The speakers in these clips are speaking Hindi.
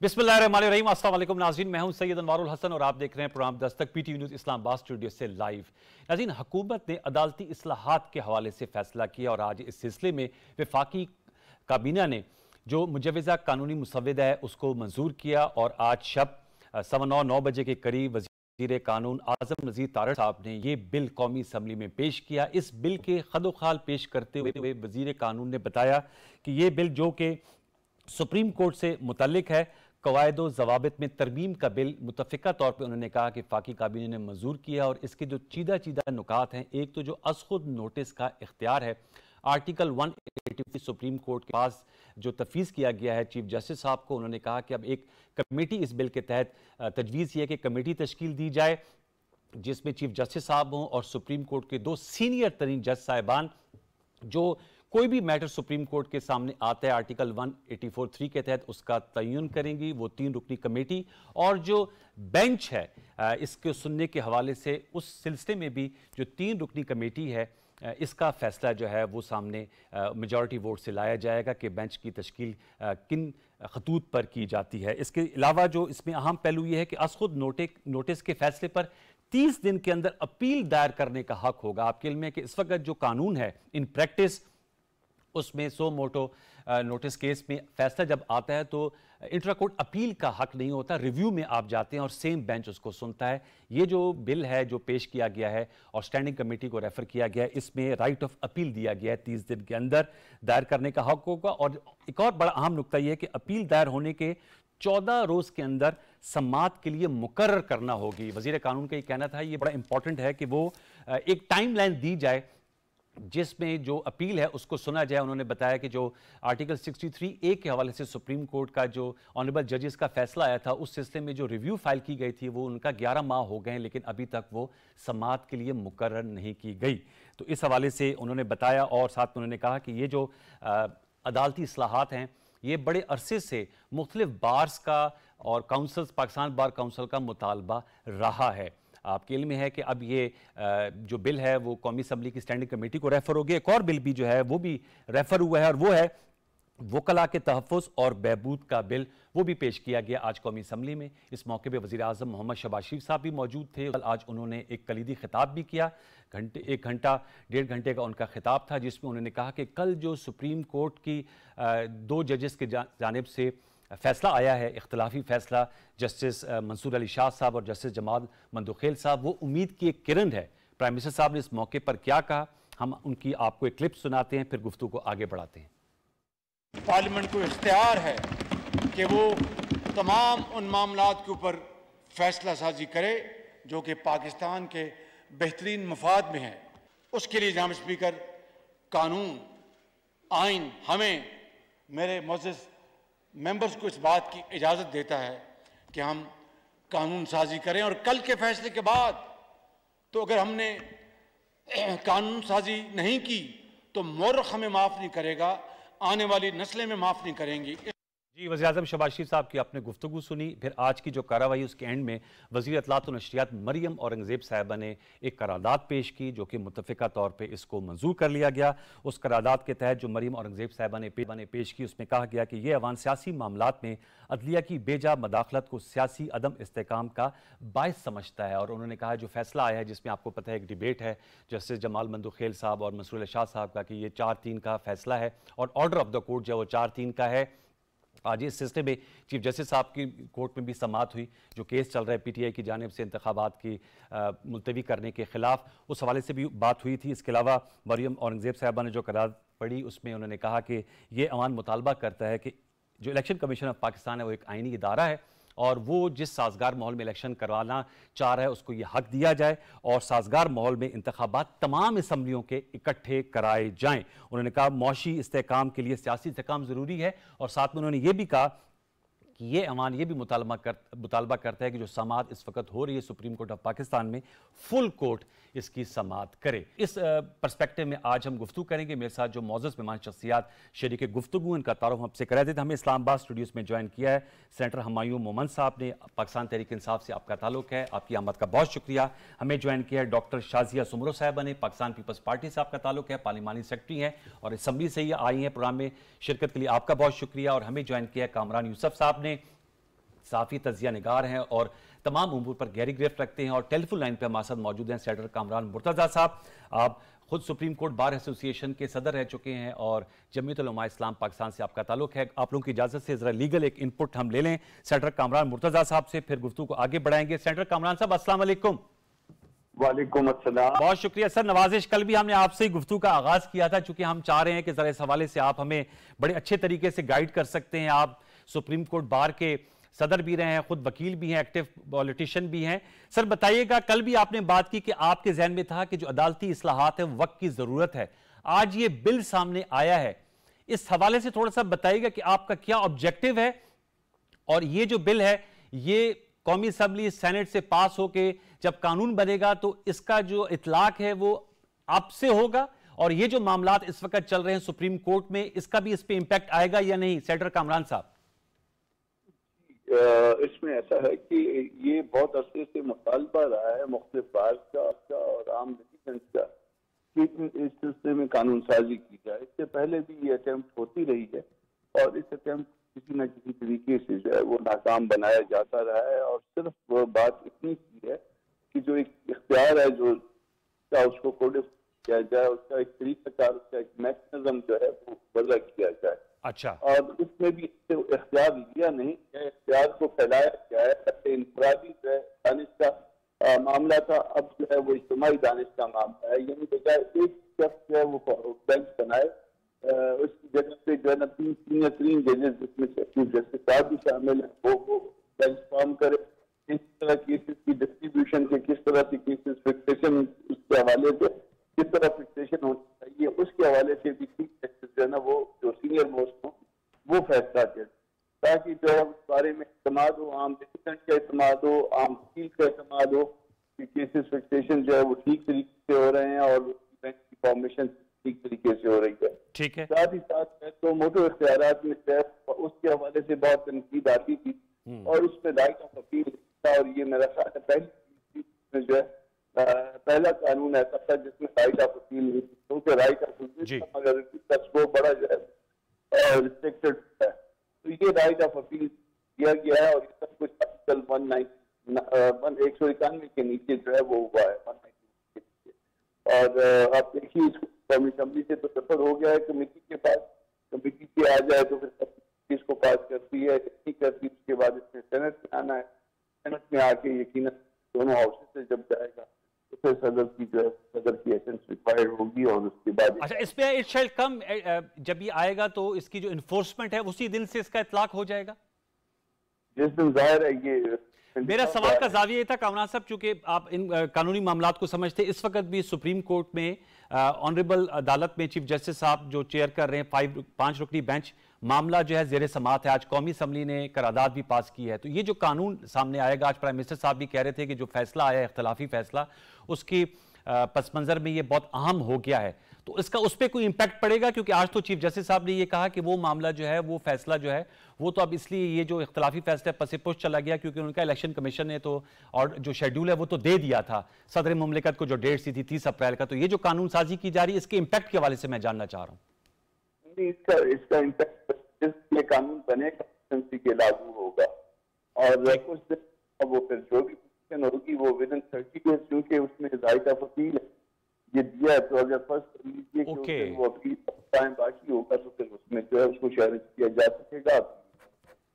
बिस्मिल्लाहिर्रहमानिर्रहीम। अस्सलाम वालेकुम नाज़रीन, मैं हूं सैयद अनवारुल हसन और आप देख रहे हैं programme Dastak PTV news Islamabad studio से लाइव। नाज़रीन, हुकूमत ने अदालती इस्लाहात के हवाले से फैसला किया और आज इस सिलसिले में वफाकी काबीना ने जो मुजवज़ा कानूनी मुसव्वदा है उसको मंजूर किया और आज शब 9:15 बजे के करीब वज़ीर कानून आज़म नज़ीर तारड़ साहब ने ये बिल कौमी असम्बली में पेश किया। इस बिल के खदोखाल पेश करते हुए वज़ीर कानून ने बताया कि ये बिल जो कि सुप्रीम कोर्ट से मुतल्लिक है, कवायद व ज़वाबित में तरमीम का बिल मुतफ़िका तौर पर उन्होंने कहा कि वफाकी काबीना ने मंजूर किया और इसके जो चीदा नुकात हैं, एक तो जो अज़-खुद नोटिस का इख्तियार है, आर्टिकल 180 सुप्रीम कोर्ट के पास जो तफवीज़ किया गया है चीफ जस्टिस साहब को, उन्होंने कहा कि अब एक कमेटी इस बिल के तहत तजवीज़ ये है कि कमेटी तश्कील दी जाए जिसमें चीफ जस्टिस साहब हों और सुप्रीम कोर्ट के 2 सीनियर तरीन जज साहिबान जो कोई भी मैटर सुप्रीम कोर्ट के सामने आता है आर्टिकल 184(3) के तहत उसका तयन करेंगी वो 3 रुकनी कमेटी। और जो बेंच है इसके सुनने के हवाले से उस सिलसिले में भी जो 3 रुकनी कमेटी है इसका फैसला जो है वो सामने मेजॉरिटी वोट से लाया जाएगा कि बेंच की तश्कील किन खतूत पर की जाती है। इसके अलावा जो इसमें अहम पहलू ये है कि अज़-खुद नोटिस के फैसले पर 30 दिन के अंदर अपील दायर करने का हक होगा। आपके इल्म में कि इस वक्त जो कानून है इन प्रैक्टिस उसमें सो मोटो नोटिस केस में फैसला जब आता है तो इंट्रा कोर्ट अपील का हक नहीं होता, रिव्यू में आप जाते हैं और सेम बेंच उसको सुनता है। ये जो बिल है जो पेश किया गया है और स्टैंडिंग कमेटी को रेफर किया गया है, इसमें राइट ऑफ अपील दिया गया है, 30 दिन के अंदर दायर करने का हक होगा। और एक और बड़ा अहम नुकता यह है कि अपील दायर होने के 14 रोज के अंदर समाअत के लिए मुकर्रर करना होगी। वजीर कानून का ये कहना था, ये बड़ा इंपॉर्टेंट है कि वो एक टाइमलाइन दी जाए जिसमें जो अपील है उसको सुना जाए। उन्होंने बताया कि जो आर्टिकल 63(a) के हवाले से सुप्रीम कोर्ट का जो ऑनरेबल जजेस का फैसला आया था उस सिलसिले में जो रिव्यू फाइल की गई थी वो उनका 11 माह हो गए हैं, लेकिन अभी तक वो समाअत के लिए मुकर्रर नहीं की गई। तो इस हवाले से उन्होंने बताया और साथ में उन्होंने कहा कि ये जो अदालती इस्लाहात हैं ये बड़े अरसे से मुख्तलिफ बार्स का और काउंसिल्स पाकिस्तान बार काउंसिल का मुतालबा रहा है। आपके इल्म में है कि अब ये जो बिल है वो कौमी असम्बली की स्टैंडिंग कमेटी को रेफर हो गया। एक और बिल भी जो है वो भी रेफर हुआ है और वो है वकला के तहफ़्फ़ुज़ और बहबूद का बिल, वो भी पेश किया गया आज कौमी असम्बली में। इस मौके पर वज़ीर आज़म मोहम्मद शहबाज शरीफ साहब भी मौजूद थे। आज उन्होंने एक कलीदी खिताब भी किया, 1-1.5 घंटे का उनका खिताब था जिसमें उन्होंने कहा कि कल जो सुप्रीम कोर्ट की 2 जजेस की जानिब से फैसला आया है, इख्तलाफी फैसला जस्टिस मंसूर अली शाह साहब और जस्टिस जमाल मंदुखेल साहब, वो उम्मीद की एक किरण है। प्राइम मिनिस्टर साहब ने इस मौके पर क्या कहा, हम उनकी आपको एक क्लिप सुनाते हैं, फिर गुफ्तगू को आगे बढ़ाते हैं। पार्लियामेंट को इख्तियार है कि वो तमाम उन मामलात के ऊपर फैसला साजी करे जो कि पाकिस्तान के बेहतरीन मफाद में है। उसके लिए जनाब स्पीकर कानून आइन हमें मेरे मुअज़्ज़ज़ मेंबर्स को इस बात की इजाज़त देता है कि हम कानून साजी करें। और कल के फैसले के बाद तो अगर हमने कानून साजी नहीं की तो मुर्ख हमें माफ़ नहीं करेगा, आने वाली नस्लें में माफ़ नहीं करेंगी। जी, वज़ीर आज़म शहबाज शरीफ साहब की आपने गुफ्तगू सुनी। फिर आज की जो कार्रवाई उसके एंड में वज़ीर इत्तलात व नशरियात मरियम औरंगज़ेब साहिबा ने एक करारदाद पेश की जो कि मुत्तफ़िका तौर पे इसको मंजूर कर लिया गया। उस करारदाद के तहत जो मरियम औरंगज़ेब साहिबा ने पेश की उसमें कहा गया कि ये अवान सियासी मामलात में अदलिया की बेजा मदाखलत को सियासी अदम इस्तेकाम का बायस समझता है। और उन्होंने कहा जो फैसला आया है जिसमें आपको पता है एक डिबेट है जस्टिस जमाल मंदुखेल साहब और मंसूर अली शाह साहब का कि ये 4-3 का फैसला है और ऑर्डर ऑफ द कोर्ट जो है वो 4-3 का है। आज इस सिलसिले में चीफ जस्टिस साहब की कोर्ट में भी समाअत हुई। जो केस चल रहा है पीटीआई की जानिब से इंतखाबात की मुलतवी करने के खिलाफ, उस हवाले से भी बात हुई थी। इसके अलावा मरियम औरंगज़ेब साहिबा ने जो करार पढ़ी उसमें उन्होंने कहा कि ये अवान मुतालबा करता है कि जो इलेक्शन कमीशन ऑफ पाकिस्तान है वो एक आइनी इदारा है और वो जिस साजगार माहौल में इलेक्शन करवाना चाह रहा है उसको ये हक दिया जाए और साजगार माहौल में इंतखाबात तमाम असम्बलियों के इकट्ठे कराए जाएं। उन्होंने कहा मौशी इस्तेकाम के लिए सियासी इस्तेकाम ज़रूरी है और साथ में उन्होंने ये भी कहा कि ये अवान ये भी मुतालबा करता है कि जो समाअत इस वक्त हो रही है सुप्रीम कोर्ट ऑफ पाकिस्तान में, फुल कोर्ट इसकी समाअत करे। इस पर्सपेक्टिव में आज हम गुफ्तगू करेंगे। मेरे साथ जो मौजूद मेहमान शख्सियात शरीक गुफ्तगू इनका तारुफ हमसे करा देते। हमें इस्लामाबाद स्टूडियोज़ में ज्वाइन किया है सेनेटर हुमायूं मोमन साहब ने, पाकिस्तान तहरीक इंसाफ से आपका ताल्लुक है, आपकी आमद का बहुत शुक्रिया। हमें ज्वाइन किया है डॉक्टर शाजिया सुमरो साहबा ने, पाकिस्तान पीपल्स पार्टी से आपका ताल्लुक है, पार्लिमानी सेक्रेटरी हैं और असम्बली से ही आई हैं प्रोग्राम में शिरकत के लिए आपका बहुत शुक्रिया। और हमें ज्वाइन किया है कामरान यूसुफ साहब ने, साफ़ी तजिया निगार हैं और तमाम उमूर पर गहरी गिरफ्त रखते हैं। और टेलीफोन लाइन पर हमारे साथ मौजूद हैं सेनेटर कामरान मुर्तज़ा साहब। आप खुद सुप्रीम कोर्ट बार एसोसिएशन के सदर रह चुके हैं और जमीयत उलमा इस्लाम पाकिस्तान से आपका ताल्लुक है। आप लोगों की इजाज़त से ज़रा लीगल एक इनपुट हम ले लें सेनेटर कामरान मुर्तज़ा साहब से, फिर गुफ्तगू को आगे बढ़ाएंगे। सेनेटर कामरान साहब, अस्सलाम वालेकुम। वालेकुम अस्सलाम। बहुत शुक्रिया सर। नवाजिश, कल भी हमने आपसे ही गुफ्तगू का आगाज किया था, चूंकि हम चाह रहे हैं कि जरा इस हवाले से आप हमें बड़े अच्छे तरीके से गाइड कर सकते हैं। आप सुप्रीम कोर्ट बार के सदर भी रहे हैं, खुद वकील भी हैं, एक्टिव पॉलिटिशियन भी हैं। सर बताइएगा, कल भी आपने बात की कि आपके जहन में था कि जो अदालती इस्लाहात है वक्त की जरूरत है। आज ये बिल सामने आया है, इस हवाले से थोड़ा सा बताइएगा कि आपका क्या ऑब्जेक्टिव है और ये जो बिल है ये कौमी असम्बली सेनेट से पास होके जब कानून बनेगा तो इसका जो इतलाक है वो आपसे होगा, और ये जो मामलात इस वक्त चल रहे हैं सुप्रीम कोर्ट में, इसका भी इस पे इंपैक्ट आएगा या नहीं? सेनेटर कामरान साहब, इसमें ऐसा है कि ये बहुत अरसे से मुतालबा रहा है मुख्तलिफ बार्स का और आम लिटिगेंट्स का कि इस सिलसिले में कानून साजी की जाए। इससे पहले भी ये अटेम्प्ट होती रही है और इस अटेम्प्ट किसी न किसी तरीके से जो है वो नाकाम बनाया जाता रहा है। और सिर्फ वो बात इतनी की है कि जो एक इख्तियार है जो उसको कोडिफाई किया जाए, उसका एक तरीकाकार, उसका एक मैकेनिज्म जो है वो वज़ा किया जाए। अच्छा, और इसमें भी इख्तियार लिया नहीं है, इख्तियार को फैलाया गया है। इंफरादी जो है दानिश का मामला था, अब जो है वो इज्तिमाई दानिश का मामला है। यानी बजाय एक शख्स जो है वो बेंच बनाए, उसकी जगह पे जो है ना तीन जजेस जिसमें चीफ जस्टिस साहब भी शामिल है, वो बेंच फॉर्म करे। इस तरह केसेस की डिस्ट्रीब्यूशन के किस तरह से केसेस फिक्सेशन उसके हवाले से किस तरह फिक्सेशन होनी चाहिए, उसके हवाले से भी चीफ जस्टिस जो है ना वो जो सीनियर मोस्ट हो वो फैसला करे, ताकि जो है उस बारे में इत्मीनान हो, आम लिटिगेंट का इत्मीनान हो, आम वकील का इत्मीनान हो कि केसेस फिक्सेशन जो है वो ठीक तरीके से हो रहे हैं और बेंच की फॉर्मेशन ठीक तरीके से हो रही है। ठीक है। साथ ही साथ तो मोटो इख्तियारात में उसके हवाले से बहुत तनकीद आती थी और उसमें राइट ऑफ अपील था, और ये मेरा ख्याल है पहली जो है पहला कानून ऐसा था जिसमें राइट ऑफ अपील हुई, क्योंकि राइट ऑफ अपील अगर इसका स्कोप बड़ा जो है रिस्ट्रिक्टेड है, तो ये राइट ऑफ अपील किया गया है और ये सब कुछ आर्टिकल 191 के नीचे जो है वो हुआ है 192 के नीचे। और आप देखिए इसको कौमी असम्बली से तो सफर हो गया है कमेटी के पास, कमेटी से आ जाए तो फिर इसको पास करती है, नहीं करती उसके बाद इसमें सेनेट में आना है, सेनेट में आके यकीनन दोनों हाउसेस से जब जाएगा तो फिर सदर की जो है सदर की एसेंस रिक्वायर्ड होगी और उसके बाद अच्छा, इस पे इट शैल कम, जब ये आएगा तो इसकी जो इन्फोर्समेंट है उसी दिन से इसका इतलाक हो जाएगा जिस दिन जाहिर है ये। मेरा सवाल का जाविया ये था कामरान साहब, चूंकि आप इन कानूनी मामलात को समझते, इस वक्त भी सुप्रीम कोर्ट में ऑनरेबल अदालत में चीफ जस्टिस साहब जो चेयर कर रहे हैं 5 रुकनी बेंच, मामला जो है जेर समात है। आज कौमी असम्बली ने करारदाद भी पास की है, तो ये जो कानून सामने आएगा, आज प्राइम मिनिस्टर साहब भी कह रहे थे कि जो फैसला आया है इख्तलाफी फैसला, उसकी पस मंजर में ये बहुत अहम हो गया है, तो इसका उस पर कोई इंपैक्ट पड़ेगा? क्योंकि आज तो चीफ जस्टिस साहब ने ये कहा कि वो मामला जो है, वो फैसला जो है वो तो अब इसलिए ये जो इख्तलाफी फैसला पसेपुश चला गया क्योंकि उनका इलेक्शन कमीशन ने तो और जो शेड्यूल है वो तो दे दिया था सदर मुमलिकत को, जो डेट सी थी 30 अप्रैल का। तो ये जो कानून साजी की जा रही है, इसके इंपैक्ट के हवाले से मैं जानना चाह रहा हूँ। इसका इंपैक्ट ये कानून बनेगा के लागू होगा और उस दिन वो फिर जो भी होगी वो विद इन 30 डेज, क्योंकि उसमें राइट ऑफ अपील ये दिया है, तो अगर फर्स्ट लीजिए कि वो अपील टाइम बाकी होगा तो फिर उसमें जो है उसको शेयर किया जा सकेगा।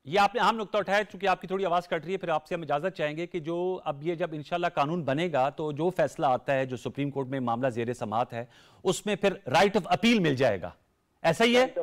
ये आपने अहम नुकता उठाया, चूंकि आपकी थोड़ी आवाज कट रही है, फिर आपसे हम इजाजत चाहेंगे कि जो अब ये जब इंशाल्लाह कानून बनेगा तो जो फैसला आता है, जो सुप्रीम कोर्ट में मामला जेर समात है, उसमें फिर राइट ऑफ अपील मिल जाएगा, ऐसा ही है?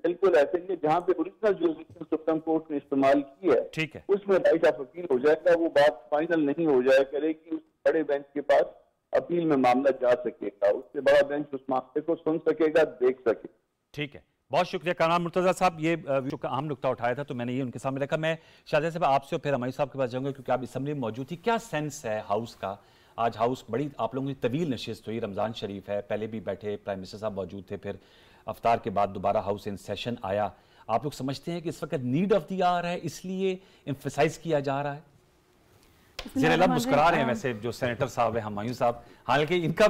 बिल्कुल ऐसे ही है, जहाँ पे ओरिजिनल जुरिसडिक्शन सुप्रीम कोर्ट ने इस्तेमाल की है, ठीक है, उसमें राइट ऑफ अपील हो जाएगा। वो बात फाइनल नहीं हो जाए करेगी, उस बड़े बेंच के पास अपील में मामला जा सकेगा, उससे बड़ा बेंच उस मामले को सुन सकेगा, देख सके। ठीक है, बहुत शुक्रिया कामरान मुर्तज़ा साहब, ये अहम नुकता उठाया था तो मैंने ये उनके सामने रखा। मैं शाहज़ाद साहब आपसे और फिर हमारी साहब के पास जाऊंगा, क्योंकि आप असम्बली में मौजूद थी। क्या सेंस है हाउस का? आज हाउस बड़ी आप लोगों की तवील नशिस्त हुई, रमज़ान शरीफ है, पहले भी बैठे प्राइम मिनिस्टर साहब मौजूद थे, फिर अफ्तार के बाद दोबारा हाउस इन सेशन आया। आप लोग समझते हैं कि इस वक्त नीड ऑफ द आवर है, इसलिए एम्फसाइज किया जा रहा है? ज़ेर-ए-लब मुस्कुरा रहे हैं वैसे जो सेनेटर साहब है हुमायूं साहब, हालांकि इनका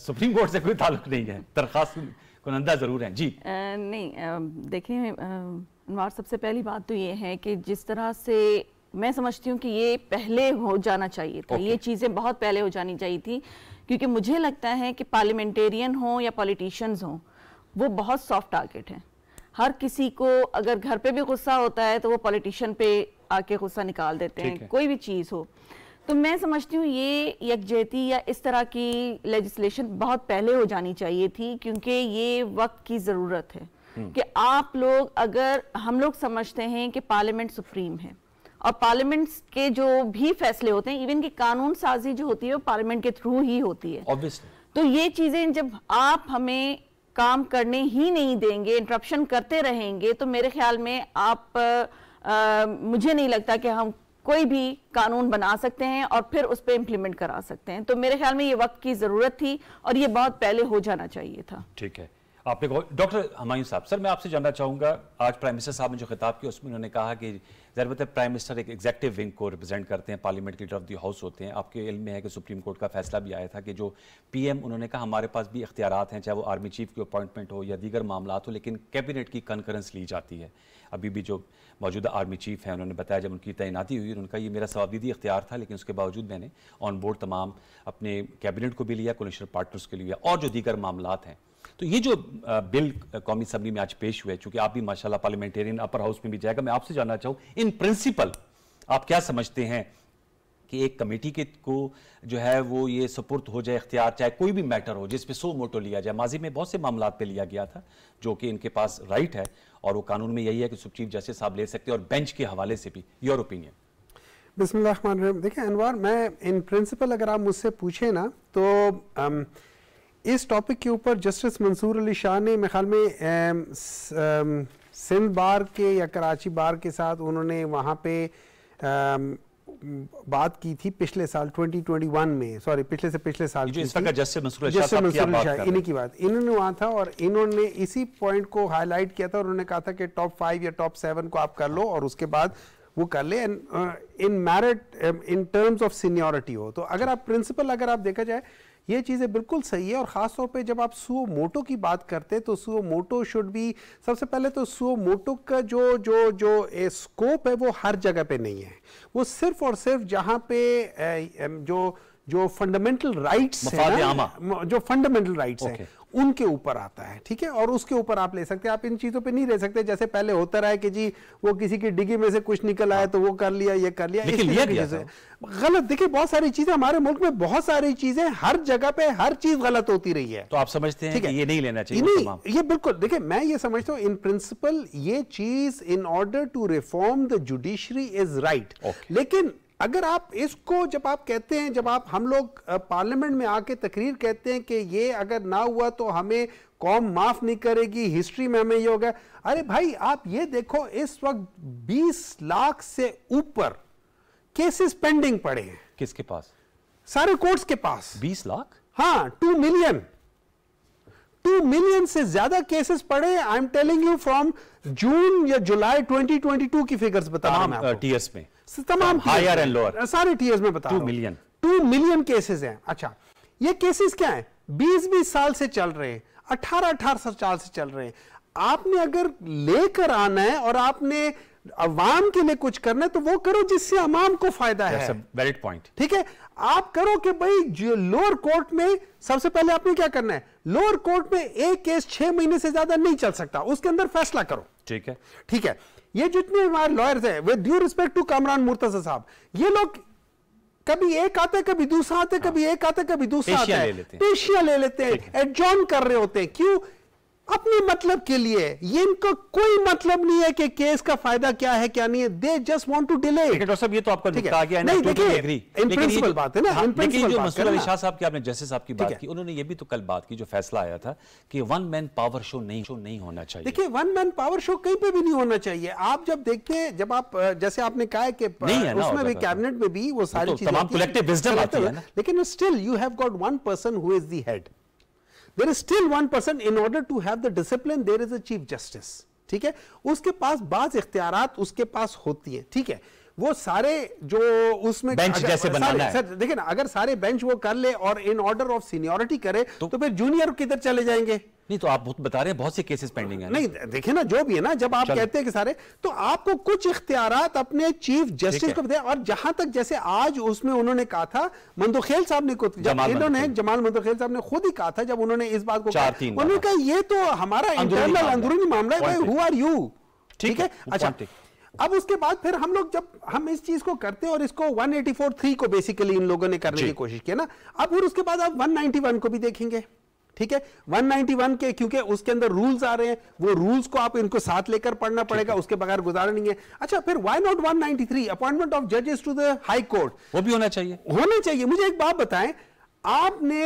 सुप्रीम कोर्ट से कोई ताल्लुक नहीं है, दरखास्त कुनंदा जरूर हैं जी। नहीं, देखें अनवार, सबसे पहली बात तो ये है कि जिस तरह से मैं समझती हूँ कि ये पहले हो जाना चाहिए था, ये चीज़ें बहुत पहले हो जानी चाहिए थी, क्योंकि मुझे लगता है कि पार्लियामेंटेरियन हो या पॉलिटिशियंस हों, वो बहुत सॉफ्ट टारगेट हैं। हर किसी को अगर घर पे भी गुस्सा होता है तो वो पॉलिटिशियन पे आके गुस्सा निकाल देते हैं, कोई भी चीज़ हो। तो मैं समझती हूँ ये यकजहती या इस तरह की लेजिस्लेशन बहुत पहले हो जानी चाहिए थी, क्योंकि ये वक्त की ज़रूरत है कि आप लोग, अगर हम लोग समझते हैं कि पार्लियामेंट सुप्रीम है और पार्लियामेंट के जो भी फैसले होते हैं, इवन की कानून साजी जो होती है वो पार्लियामेंट के थ्रू ही होती है। Obviously. तो ये चीजें जब आप हमें काम करने ही नहीं देंगे, इंटरप्शन करते रहेंगे, तो मेरे ख्याल में मुझे नहीं लगता कि हम कोई भी कानून बना सकते हैं और फिर उस पर इम्प्लीमेंट करा सकते हैं। तो मेरे ख्याल में ये वक्त की जरूरत थी और ये बहुत पहले हो जाना चाहिए था। ठीक है, आपने डॉक्टर हुमायूं साहब, सर मैं आपसे जानना चाहूंगा, आज प्राइम मिनिस्टर साहब ने जो खिताब किया उसमें उन्होंने कहा कि ज़रूरत है, प्राइम मिनिस्टर एक एग्जेक्टिव विंग को रिप्रेजेंट करते हैं, पार्लियामेंट की लीडर ऑफ द हाउस होते हैं। आपके इल्म में है कि सुप्रीम कोर्ट का फैसला भी आया था कि जो पीएम, उन्होंने कहा हमारे पास भी इख्तियारात हैं, चाहे वो आर्मी चीफ की अपॉइंटमेंट हो या दीगर मामला हो, लेकिन कैबिनेट की कनकरेंस ली जाती है। अभी भी जो मौजूदा आर्मी चीफ हैं उन्होंने बताया जब उनकी तैनाती हुई, उनका ये मेरा सवाबदीदी इख्तियार था, लेकिन उसके बावजूद मैंने ऑन बोर्ड तमाम अपने कैबिनेट को भी लिया, कोलिशन पार्टनर्स के लिए और जो दीगर मामलात हैं। तो ये जो बिल कौमी असम्बली में आज पेश हुए, चूंकि आप भी माशाल्लाह पार्लियामेंटेरियन, अपर हाउस में भी जाएगा, मैं आपसे जानना चाहूँ इन प्रिंसिपल आप क्या समझते हैं कि एक कमेटी के को जो है वो ये सुपुर्द हो जाए इख्तियार, चाहे कोई भी मैटर हो जिस पे सो मोटो लिया जाए। माजी में बहुत से मामलात पे लिया गया था जो कि इनके पास राइट है और वो कानून में यही है कि चीफ जस्टिस साहब ले सकते हैं, और बेंच के हवाले से भी। Your opinion? बिस्मिल्लाहिर्रहमानिर्रहीम। देखिए अनवार, मैं इन प्रिंसिपल अगर आप मुझसे पूछे ना तो इस टॉपिक के ऊपर जस्टिस मंसूर अली शाह ने मेरे ख्याल में सिंध बार के या कराची बार के साथ उन्होंने वहाँ पे बात की थी पिछले साल 2021 में, सॉरी पिछले से पिछले साल जो इस वक्त जस्टिस मंसूर अली शाह इन्हीं की बात इन्होंने वहाँ था और इन्होंने इसी पॉइंट को हाईलाइट किया था और उन्होंने कहा था कि टॉप 5 या टॉप 7 को आप कर लो और उसके बाद वो कर ले in merit in terms of seniority हो। तो अगर आप प्रिंसिपल अगर आप देखा जाए ये चीज़ें बिल्कुल सही है। और ख़ास तौर पे जब आप सुओ मोटो की बात करते हैं तो सुओ मोटो शुड बी, सबसे पहले तो सुओ मोटो का जो स्कोप है वो हर जगह पे नहीं है, वो सिर्फ और सिर्फ जहाँ पे जो फंडामेंटल राइट्स हैं, जो फंडामेंटल राइट्स हैं उनके ऊपर आता है, ठीक है। और उसके ऊपर आप ले सकते हैं, आप इन चीज़ों पे नहीं रह सकते जैसे पहले होता रहा है कि जी वो किसी की डिग्गी में से कुछ निकल आया तो वो कर लिया, ये कर लिया, गलत। देखिए बहुत सारी चीजें हमारे मुल्क में, बहुत सारी चीजें हर जगह पे हर चीज गलत होती रही है। तो आप समझते हैं कि ये नहीं लेना चाहिए? नहीं, ये बिल्कुल, देखिए मैं ये समझता हूँ इन प्रिंसिपल ये चीज in order to reform the judiciary is right. लेकिन अगर आप इसको जब आप कहते हैं, जब आप हम लोग पार्लियामेंट में आके तकरीर कहते हैं कि ये अगर ना हुआ तो हमें कौम माफ नहीं करेगी, हिस्ट्री में हमें ये होगा, अरे भाई आप ये देखो इस वक्त 20 लाख से ऊपर केसेस पेंडिंग पड़े हैं। किसके पास? सारे कोर्ट्स के पास। 20 लाख? हाँ, 2 मिलियन से ज्यादा केसेस पड़े। I am telling you from June या जुलाई 2022 की फिगर्स बता रहा हूं मैं आपको। टीएस में तमाम हायर एंड लोअर सारे टीएस में बता रहा हूं। 2 मिलियन केसेस हैं। अच्छा, ये केसेस क्या है? 20-20 साल से चल रहे हैं, 18-18 साल से चल रहे हैं। आपने अगर लेकर आना है और आपने अवाम के लिए कुछ करना है तो वो करो जिससे अवाम को फायदा है। वैलिड पॉइंट, ठीक है। आप करो कि भाई जो लोअर कोर्ट में सबसे पहले आपने क्या करना है, लोअर कोर्ट में एक केस 6 महीने से ज्यादा नहीं चल सकता, उसके अंदर फैसला करो। ठीक है, ठीक है। ये जितने हमारे लॉयर्स हैं, with due respect to Kamran Murtaza साहब, ये लोग कभी एक आते कभी दूसरा आते, कभी एक आते कभी दूसरा आता है, पेशियां ले लेते हैं, एडजॉर्न कर रहे होते हैं। क्यों? अपने मतलब के लिए। ये इनको कोई मतलब नहीं है कि केस का फायदा क्या है क्या नहीं है, they just want to delay. Doctor साहब ये तो आपका नुक्ता आ गया है, नहीं देखिए इन प्रिंसिपल बात है ना, इन प्रिंसिपल जो मंसूर अली शाह साहब की आपने जस्टिस साहब की बात की, उन्होंने ये भी तो कल बात की, जो फैसला आया था कि वन मैन पावर शो नहीं होना चाहिए। देखिए वन मैन पावर शो कहीं पे भी नहीं होना चाहिए। आप जब देखते हैं, जब आप जैसे आपने कहा है कि उसमें भी कैबिनेट में भी वो सारी चीजें तमाम कलेक्टिव विजडम आती है ना, लेकिन still you have got one person who is the head. There is still one person. In order to have the discipline, there is a chief justice. ठीक है, उसके पास बाज इख्तियारात उसके पास होती है। ठीक है, वो सारे जो उसमें बेंच जैसे बनाना है। सर देखिए ना, अगर सारे बेंच वो कर ले और इन ऑर्डर ऑफ सीनियरिटी करे तो फिर जूनियर किधर चले जाएंगे? नहीं तो आप बता रहे हैं बहुत से केसेस पेंडिंग है। नहीं देखिए ना, जो भी है ना, जब आप कहते हैं कि सारे, तो आपको कुछ इख्तियारात अपने चीफ जस्टिस को बताए। और जहां तक जैसे आज उसमें उन्होंने कहा था, मंदोखेल साहब ने जमाल मंदोखेल साहब ने खुद ही कहा था, जब उन्होंने इस बात को कहा, उन्होंने कहा ये तो हमारा इंटरनल अंदरूनी मामला है, हु आर यू, ठीक है। अच्छा, अब उसके बाद फिर हम लोग जब हम इस चीज को करते हैं और इसको 184(3) को बेसिकली इन लोगों ने करने की कोशिश की ना, अब फिर उसके बाद आप 191 को भी देखेंगे, ठीक है। 191 के क्योंकि उसके अंदर रूल्स आ रहे हैं, वो रूल्स को आप इनको साथ लेकर पढ़ना पड़ेगा, उसके बगैर गुजारा नहीं है। अच्छा, फिर व्हाई नॉट 193 अपॉइंटमेंट ऑफ जजेस टू द हाई कोर्ट, वो भी होना चाहिए। मुझे एक बात बताएं, आपने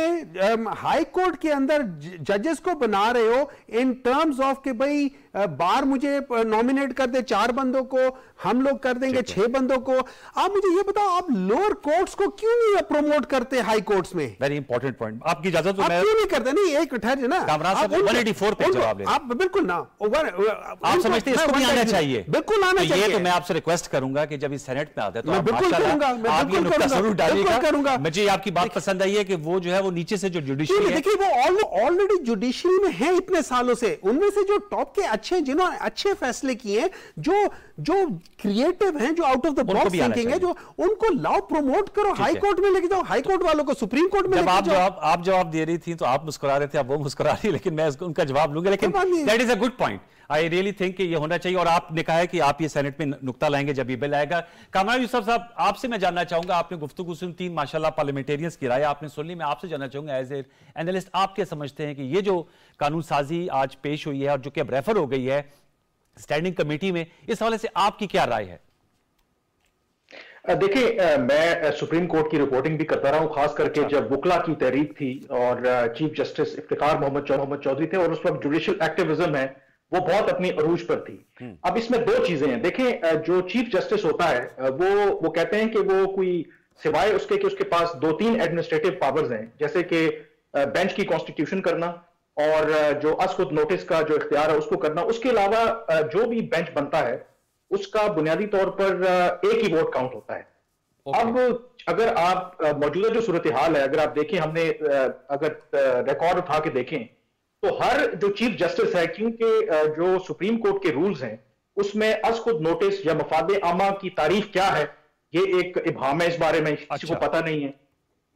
हाई कोर्ट के अंदर जजेस को बना रहे हो इन टर्म्स ऑफ कि भाई बार मुझे नॉमिनेट कर दे 4 बंदों को, हम लोग कर देंगे 6 बंदों को। आप मुझे ये बताओ, आप लोअर कोर्ट्स को क्यों नहीं प्रमोट करते हाई कोर्ट्स में? वेरी इंपॉर्टेंट पॉइंट, आपकी इजाजत तो मैं क्यों नहीं करते? नहीं, एक ठहर ना, आप 184 पे जवाब दें। आप बिल्कुल ना, आप समझते हैं इसको भी आना चाहिए? बिल्कुल आना चाहिए। ये तो मैं आपसे रिक्वेस्ट करूंगा कि जब इस सेनेट में आता है तो मैं बिल्कुल करूंगा, आप ये नुक्ता जरूर डालिएगा। मुझे आपकी बात पसंद आई है कि वो जो है वो नीचे से जो जुडिशरी है, देखिए वो ऑलरेडी जुडिशरी में है इतने सालों से, उनमें से जो टॉप के अच्छे, जिन्होंने अच्छे फैसले किए, जो क्रिएटिव हैं, जो out of the box thinking है, जो उनको लाओ, प्रमोट करो, हाई कोर्ट में लेके जाओ, हाई कोर्ट वालों को सुप्रीम कोर्ट में लेके जाओ। आप जवाब दे रही थी तो आप मुस्कुरा रहे थे, अब वो मुस्कुरा रही, लेकिन मैं उनका जवाब लूंगा। लेकिन that is a good point, I really think कि ये होना चाहिए। और आपने कहा है कि आप ये सेनेट में नुक्ता लाएंगे जब ये बिल आएगा। कामरान यूसुफ साहब, आपसे मैं जानना चाहूंगा, आपने गुफ्तगू सुनी, 3 माशाल्लाह पार्लियामेंटेरियंस की राय आपने सुन ली। मैं आपसे जानना चाहूंगा एज ए एनालिस्ट, आप क्या समझते हैं कि ये जो कानून साजी आज पेश हुई है और जो कि अब रेफर हो गई है स्टैंडिंग कमेटी में, इस हवाले से आपकी क्या राय है? देखिए, मैं सुप्रीम कोर्ट की रिपोर्टिंग भी करता रहा हूं, खास करके जब वकला की तहरीक थी और चीफ जस्टिस इफ्तिखार मोहम्मद चौधरी थे, और उस वक्त जुडिशियल एक्टिविज्म है वो बहुत अपनी अरूज पर थी। अब इसमें 2 चीजें हैं। देखें, जो चीफ जस्टिस होता है वो कहते हैं कि वो कोई सिवाय उसके कि उसके पास 2-3 एडमिनिस्ट्रेटिव पावर्स हैं, जैसे कि बेंच की कॉन्स्टिट्यूशन करना और जो असखुद नोटिस का जो इख्तियार है उसको करना, उसके अलावा जो भी बेंच बनता है उसका बुनियादी तौर पर एक ही वोट काउंट होता है। अब अगर आप मौजूदा जो सूरत हाल है, अगर आप देखें, हमने अगर रिकॉर्ड उठा के देखें तो हर जो चीफ जस्टिस है, क्योंकि जो सुप्रीम कोर्ट के रूल्स हैं उसमें असखुद नोटिस या मफाद आमा की तारीफ क्या है, ये एक इबहाम है, इस बारे में किसी को पता नहीं है।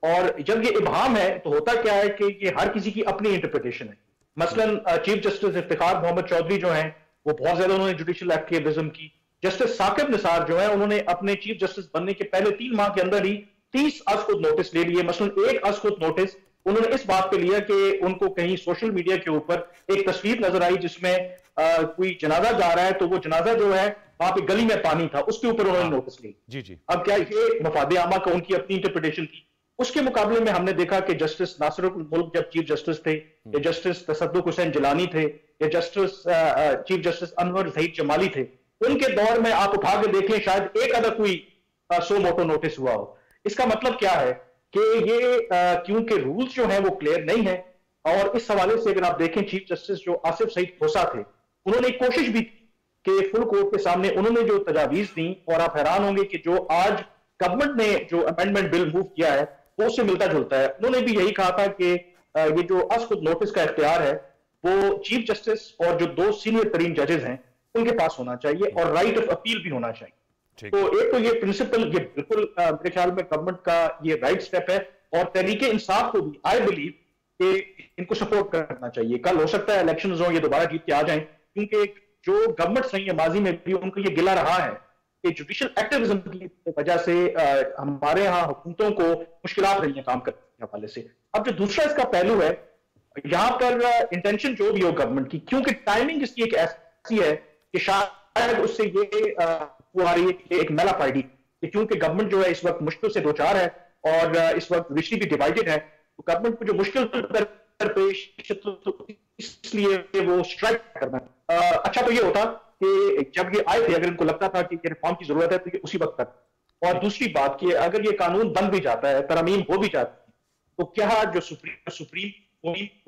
और जब ये इबहाम है तो होता क्या है कि ये हर किसी की अपनी इंटरप्रिटेशन है। मसलन चीफ जस्टिस इफ्तिखार मोहम्मद चौधरी जो हैं वो बहुत ज्यादा उन्होंने जुडिशियल एक्टिविज्म की। जस्टिस साकिब निसार जो है, उन्होंने अपने चीफ जस्टिस बनने के पहले 3 माह के अंदर ही 30 असखुद नोटिस ले लिए। मसलन एक असखुद नोटिस उन्होंने इस बात पे लिया कि उनको कहीं सोशल मीडिया के ऊपर एक तस्वीर नजर आई जिसमें कोई जनाजा जा रहा है, तो वो जनाजा जो है वहां पे गली में पानी था, उसके ऊपर उन्होंने नोटिस ली। जी। अब क्या ये मफाद आमा का उनकी अपनी इंटरप्रिटेशन थी? उसके मुकाबले में हमने देखा कि जस्टिस नासिरुल मुल्क जब चीफ जस्टिस थे, या जस्टिस तसद्दुक हुसैन जिलानी थे, या justice chief justice Anwar Zaheer Jamali थे, उनके दौर में आप उठा के देखें शायद एक आधा कोई सो मोटो नोटिस हुआ हो। इसका मतलब क्या है कि ये क्योंकि रूल्स जो हैं वो क्लियर नहीं है। और इस हवाले से अगर आप देखें, चीफ जस्टिस जो आसिफ सईद खोसा थे, उन्होंने एक कोशिश भी की कि फुल कोर्ट के सामने उन्होंने जो तजावीज दी, और आप हैरान होंगे कि जो आज गवर्नमेंट ने जो अमेंडमेंट बिल मूव किया है वो उससे मिलता जुलता है। उन्होंने भी यही कहा था कि ये जो असखुद नोटिस का इख्तियार है वो चीफ जस्टिस और जो 2 सीनियर तरीन जजेस हैं उनके पास होना चाहिए, और राइट ऑफ अपील भी होना चाहिए। तो एक तो ये प्रिंसिपल, ये बिल्कुल मेरे ख्याल में गवर्नमेंट का ये राइट स्टेप है, और तहरीके इंसाफ को भी आई बिलीव कि इनको सपोर्ट करना चाहिए। कल हो सकता है इलेक्शंस हो, ये दोबारा जीत के आ जाएं, क्योंकि जो गवर्नमेंट सही है माजी में भी उनको ये गिला रहा है कि जुडिशियल एक्टिविज्म की वजह से हमारे यहाँ हुकूमतों को मुश्किलात रही हैं काम करने के हवाले से। अब जो दूसरा इसका पहलू है, यहाँ पर इंटेंशन जो भी हो गवर्नमेंट की, क्योंकि टाइमिंग इसकी एक ऐसी है कि शायद उससे ये वो आ रही है कि एक मेला पार्टी, क्योंकि गवर्नमेंट जो है इस वक्त मुश्किल से 2-4 है और इस वक्त जुडिशरी भी डिवाइडेड है, तो गवर्नमेंट को जो मुश्किल दरपेश, इसलिए वो स्ट्राइक करना। अच्छा तो ये होता कि जब ये आए थे, अगर इनको लगता था कि रिफॉर्म की जरूरत है तो ये उसी वक्त तक। और दूसरी बात कि अगर ये कानून बन भी जाता है, तरमीम हो भी जाती है, तो क्या जो सुप्रीम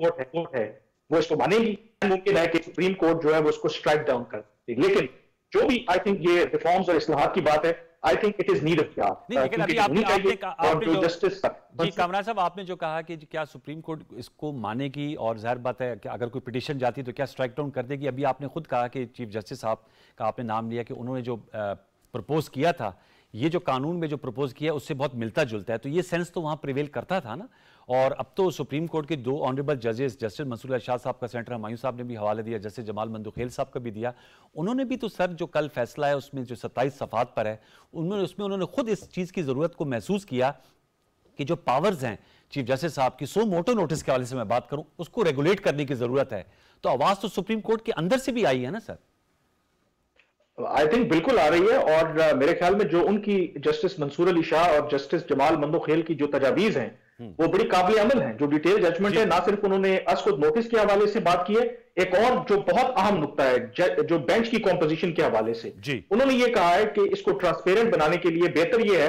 कोर्ट है वो इसको मानेगी? मुमकिन है कि सुप्रीम कोर्ट जो है वो इसको स्ट्राइक डाउन कर दे। लेकिन जो भी आई थिंक ये रिफॉर्म्स और इस्लाहात की बात है, I think it is need of नहीं, लेकिन अभी आपने जो जस्टिस जी कामरान साहब आपने जो कहा कि क्या सुप्रीम कोर्ट इसको मानेगी, और जाहिर बात है कि अगर कोई पिटीशन जाती तो क्या स्ट्राइक डाउन कर देगी। अभी आपने खुद कहा कि चीफ जस्टिस साहब का आपने नाम लिया कि उन्होंने जो प्रपोज किया था, ये जो कानून में जो प्रपोज किया उससे बहुत मिलता जुलता है, तो ये सेंस तो वहां प्रिवेल करता था ना। और अब तो सुप्रीम कोर्ट के 2 ऑनरेबल जजेस, जस्टिस मंसूर अली शाह साहब का, सेनेटर हुमायूं साहब ने भी हवाला दिया, जस्टिस जमाल मंदुखेल साहब का भी दिया। उन्होंने भी तो सर जो कल फैसला है उसमें जो 27 सफ़ात पर है, उन्होंने खुद इस चीज़ की ज़रूरत को महसूस किया कि जो पावर्स हैं चीफ जस्टिस साहब की, सो मोटो नोटिस के हवाले से मैं बात करूं, उसको रेगुलेट करने की ज़रूरत है। तो आवाज़ तो सुप्रीम कोर्ट के अंदर से भी आई है ना सर। आई थिंक बिल्कुल आ रही है, और मेरे ख्याल में जो उनकी जस्टिस मंसूर अली शाह और जस्टिस जमाल मंदुखेल की जो तजावीज हैं वो बड़ी काबिल अमल हैं। जो डिटेल जजमेंट है, ना सिर्फ उन्होंने असकुद नोटिस के हवाले से बात की है, एक और जो बहुत अहम नुकता है जो बेंच की कॉम्पोजिशन के हवाले से उन्होंने ये कहा है कि इसको ट्रांसपेरेंट बनाने के लिए बेहतर ये है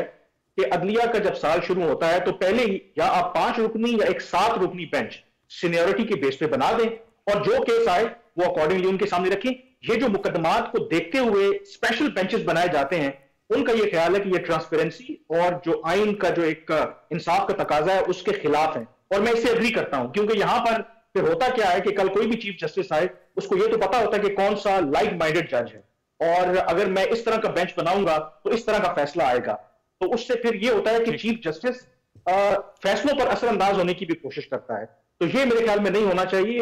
कि अदलिया का जब साल शुरू होता है तो पहले ही या आप 5 रुकनी या एक 7 रुकनी बेंच सीनियरिटी के बेस पे बना दें, और जो केस आए वो अकॉर्डिंगली उनके सामने रखें। ये जो मुकदमात को देखते हुए स्पेशल बेंचेस बनाए जाते हैं, उनका ये ख्याल है कि ये ट्रांसपेरेंसी और जो आइन का जो एक इंसाफ का तकाजा है उसके खिलाफ है, और मैं इससे एग्री करता हूं। क्योंकि यहां पर फिर होता क्या है कि कल कोई भी चीफ जस्टिस आए, उसको ये तो पता होता है कि कौन सा लाइक माइंडेड जज है, और अगर मैं इस तरह का बेंच बनाऊंगा तो इस तरह का फैसला आएगा। तो उससे फिर ये होता है कि चीफ जस्टिस फैसलों पर असरअंदाज होने की भी कोशिश करता है। तो ये मेरे ख्याल में नहीं होना चाहिए।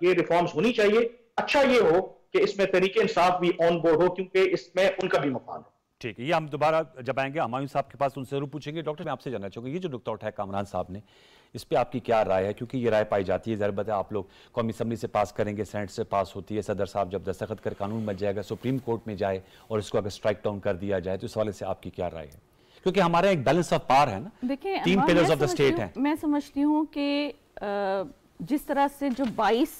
ये रिफॉर्म्स होनी चाहिए। अच्छा ये हो कि इसमें तरीके इंसाफ भी ऑन बोर्ड हो, क्योंकि इसमें उनका भी मफाद है। ठीक है, ये हम दोबारा जब आएंगे हुमायूं साहब के पास उनसे जरूर पूछेंगे। डॉक्टर, मैं आपसे जानना चाहूंगा, ये जो नुकता उठाया कामरान साहब ने, इस पे आपकी क्या राय है? क्योंकि ये राय पाई जाती है, ज़रूरत है आप लोग कौमी असम्बली से पास करेंगे, सेनेट से पास होती है, सदर साहब जब दस्तखत कर कानून बन जाएगा, सुप्रीम कोर्ट में जाए और इसको अगर स्ट्राइक डाउन कर दिया जाए, तो इस हवाले से आपकी क्या राय है? क्योंकि हमारा एक बैलेंस ऑफ पावर है ना, देखिए 3 पिलर्स ऑफ द स्टेट है। मैं समझती हूँ कि जिस तरह से जो 22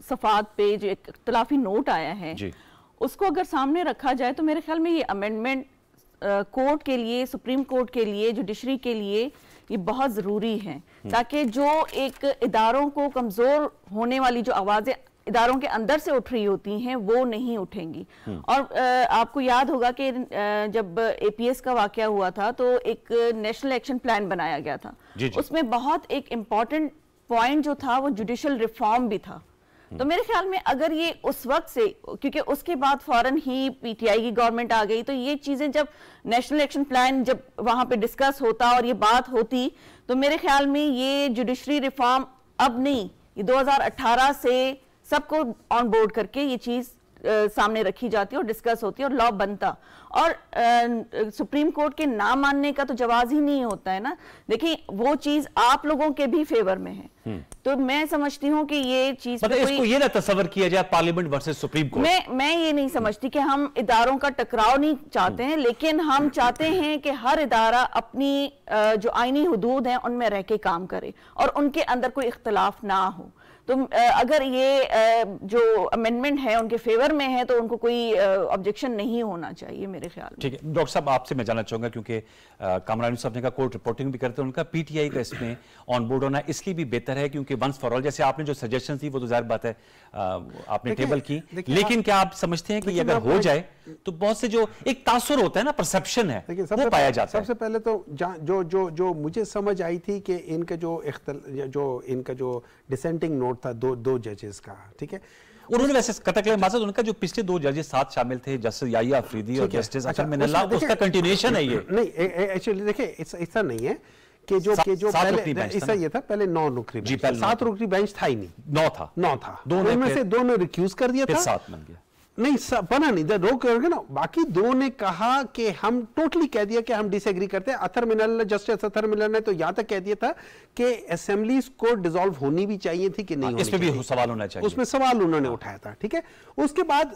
सफ़ात पे जो एक इख्तिलाफी नोट आया है जी, उसको अगर सामने रखा जाए तो मेरे ख्याल में ये अमेंडमेंट कोर्ट के लिए, सुप्रीम कोर्ट के लिए, जुडिशरी के लिए ये बहुत ज़रूरी है, ताकि जो एक इदारों को कमज़ोर होने वाली जो आवाज़ें इदारों के अंदर से उठ रही होती हैं वो नहीं उठेंगी। और आपको याद होगा कि जब APS का वाकया हुआ था तो एक नेशनल एक्शन प्लान बनाया गया था, उसमें बहुत एक इम्पॉर्टेंट पॉइंट जो था वो जुडिशल रिफॉर्म भी था। तो मेरे ख्याल में अगर ये उस वक्त से, क्योंकि उसके बाद फौरन ही PTI की गवर्नमेंट आ गई, तो ये चीजें जब नेशनल एक्शन प्लान जब वहां पे डिस्कस होता और ये बात होती, तो मेरे ख्याल में ये जुडिशरी रिफॉर्म अब नहीं, ये 2018 से सबको ऑन बोर्ड करके ये चीज सामने रखी जाती और डिस्कस होती और लॉ बनता। और सुप्रीम कोर्ट के ना मानने का तो जवाब ही नहीं होता है ना। देखिए वो चीज आप लोगों के भी फेवर में है, तो मैं समझती हूँ कि ये चीज इसको ये ना तस्वर किया जाए पार्लियामेंट वर्सेस सुप्रीम कोर्ट। मैं ये नहीं समझती कि हम इदारों का टकराव नहीं चाहते हैं, लेकिन हम चाहते हैं कि हर इदारा अपनी जो आईनी हुदूद हैं उनमें रह के काम करे और उनके अंदर कोई इख्तलाफ ना हो। तो अगर ये जो अमेंडमेंट है उनके फेवर में है तो उनको कोई ऑब्जेक्शन नहीं होना चाहिए मेरे ख्याल में। ठीक है डॉक्टर साहब, आपसे मैं जानना चाहूंगा, क्योंकि कामरान साहब ने कहा कोर्ट रिपोर्टिंग भी करते हैं, उनका PTI का इसमें ऑन बोर्ड होना इसलिए भी बेहतर है क्योंकि वंस फॉर ऑल, जैसे आपने जो सजेशन थी वो तो जाहिर बात है आपने टेबल की, लेकिन क्या आप समझते हैं कि अगर हो जाए तो बहुत से जो एक तासुर होता है ना, परसेप्शन है, वो पाया जाता है। सबसे पहले तो जो मुझे समझ आई थी कि इनका जो डिसेंटिंग नोट था दो जजेस का, ठीक है, उन्होंने वैसे कतक मासद उनका जो पिछले 2 जजेस साथ शामिल थे, जस्टिस याहिया अफरीदी और जस्टिस अतर मिनल्ला, उसका कंटिन्यूएशन है ये। नहीं एक्चुअली देखिए ऐसा नहीं है कि जो पहले ऐसा ये था, पहले 9 रुकनी बेंच, 7 रुकनी बेंच था ही नहीं, 9 था, उनमें से 2 ने रिक्यूज कर दिया था, 7 बन गया, नहीं बना नहीं, रोक करके ना, बाकी 2 ने कहा कि हम टोटली कह दिया कि हम डिसएग्री करते हैं। अतर मिनल्ला, जस्टिस अतर मिनल्ला ने तो यहां तक कह दिया था कि असेंबलीज को डिसॉल्व होनी भी चाहिए थी कि नहीं, इसमें भी सवाल होना चाहिए, उसमें सवाल उन्होंने उठाया था, ठीक है। उसके बाद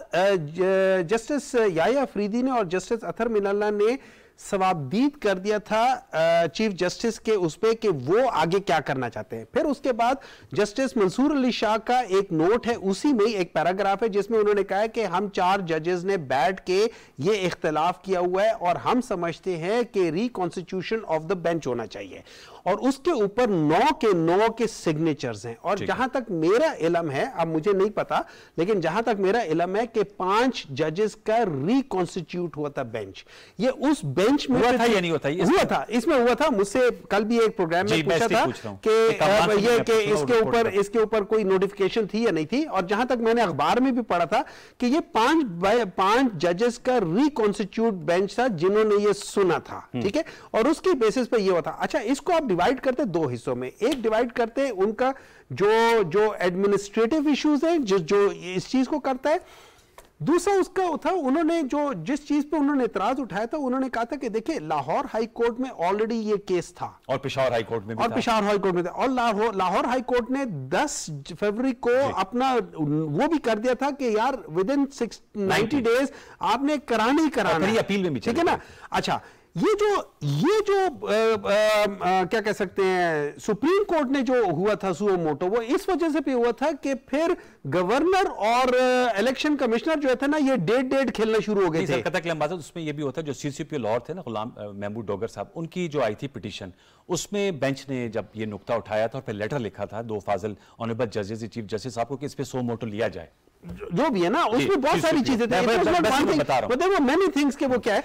जस्टिस याहिया अफरीदी ने और जस्टिस अतर मिनल्ला ने सवाबदीद कर दिया था चीफ जस्टिस के उस पे कि वो आगे क्या करना चाहते हैं। फिर उसके बाद जस्टिस मंसूर अली शाह का एक नोट है, उसी में एक पैराग्राफ है जिसमें उन्होंने कहा है कि हम 4 जजेस ने बैठ के ये इख्तिलाफ किया हुआ है और हम समझते हैं कि रिकॉन्स्टिट्यूशन ऑफ द बेंच होना चाहिए, और उसके ऊपर 9 के 9 के सिग्नेचर्स हैं। और जहां तक मेरा इल्म है, अब मुझे नहीं पता, लेकिन जहां तक मेरा इल्म है कि 5 जजेस का रिकॉन्स्टिट्यूट हुआ था बेंच। ये उस बेंच में हुआ था या नहीं हुआ था, इसमें हुआ था। मुझसे कल भी एक प्रोग्राम में पूछा था कि इसके ऊपर कोई नोटिफिकेशन थी या नहीं थी, और जहां तक मैंने अखबार में भी पढ़ा था कि ये 5 जजेस का रिकॉन्स्टिट्यूट बेंच था जिन्होंने ये सुना था, ठीक है, और उसकी बेसिस पे ये हुआ था। अच्छा, इसको आप डिवाइड करते 2 हिस्सों में, एक डिवाइड करते हैं उनका जो एडमिनिस्ट्रेटिव इश्यूज हैं, जो इस चीज को करता है, दूसरा उसका था उन्होंने जिस चीज पे उन्होंने इतराज उठाया था, उन्होंने कहा था कि देखिए लाहौर हाई कोर्ट में ऑलरेडी ये केस था और पेशावर हाई कोर्ट में भी था, और लाहौर हाई कोर्ट ने 10 फरवरी को अपना वो भी कर दिया था कि यार विद इन 90 डेज आपने कराना ही कराना है, अपील में भी, ठीक है ना। अच्छा, ये जो क्या कह सकते हैं, सुप्रीम कोर्ट ने जो हुआ था सुओ मोटो, वो इस वजह से भी हुआ था कि फिर गवर्नर और इलेक्शन कमिश्नर जो थे ना, ये डेट खेलना शुरू हो गए थे। उसमें ये भी होता है, जो सीसीपी लाहौर थे ना, गुलाम महमूद डोगर साहब, उनकी जो आई थी पिटीशन, उसमें बेंच ने जब ये नुक्ता उठाया था और फिर लेटर लिखा था 2 फाजिल ऑनरेबल जजेस, चीफ जस्टिस साहब को कि इस पे सो मोटो लिया जाए, जो भी है ना, उसमें बहुत सारी चीजें थी, मेनी थिंग्स के वो क्या है,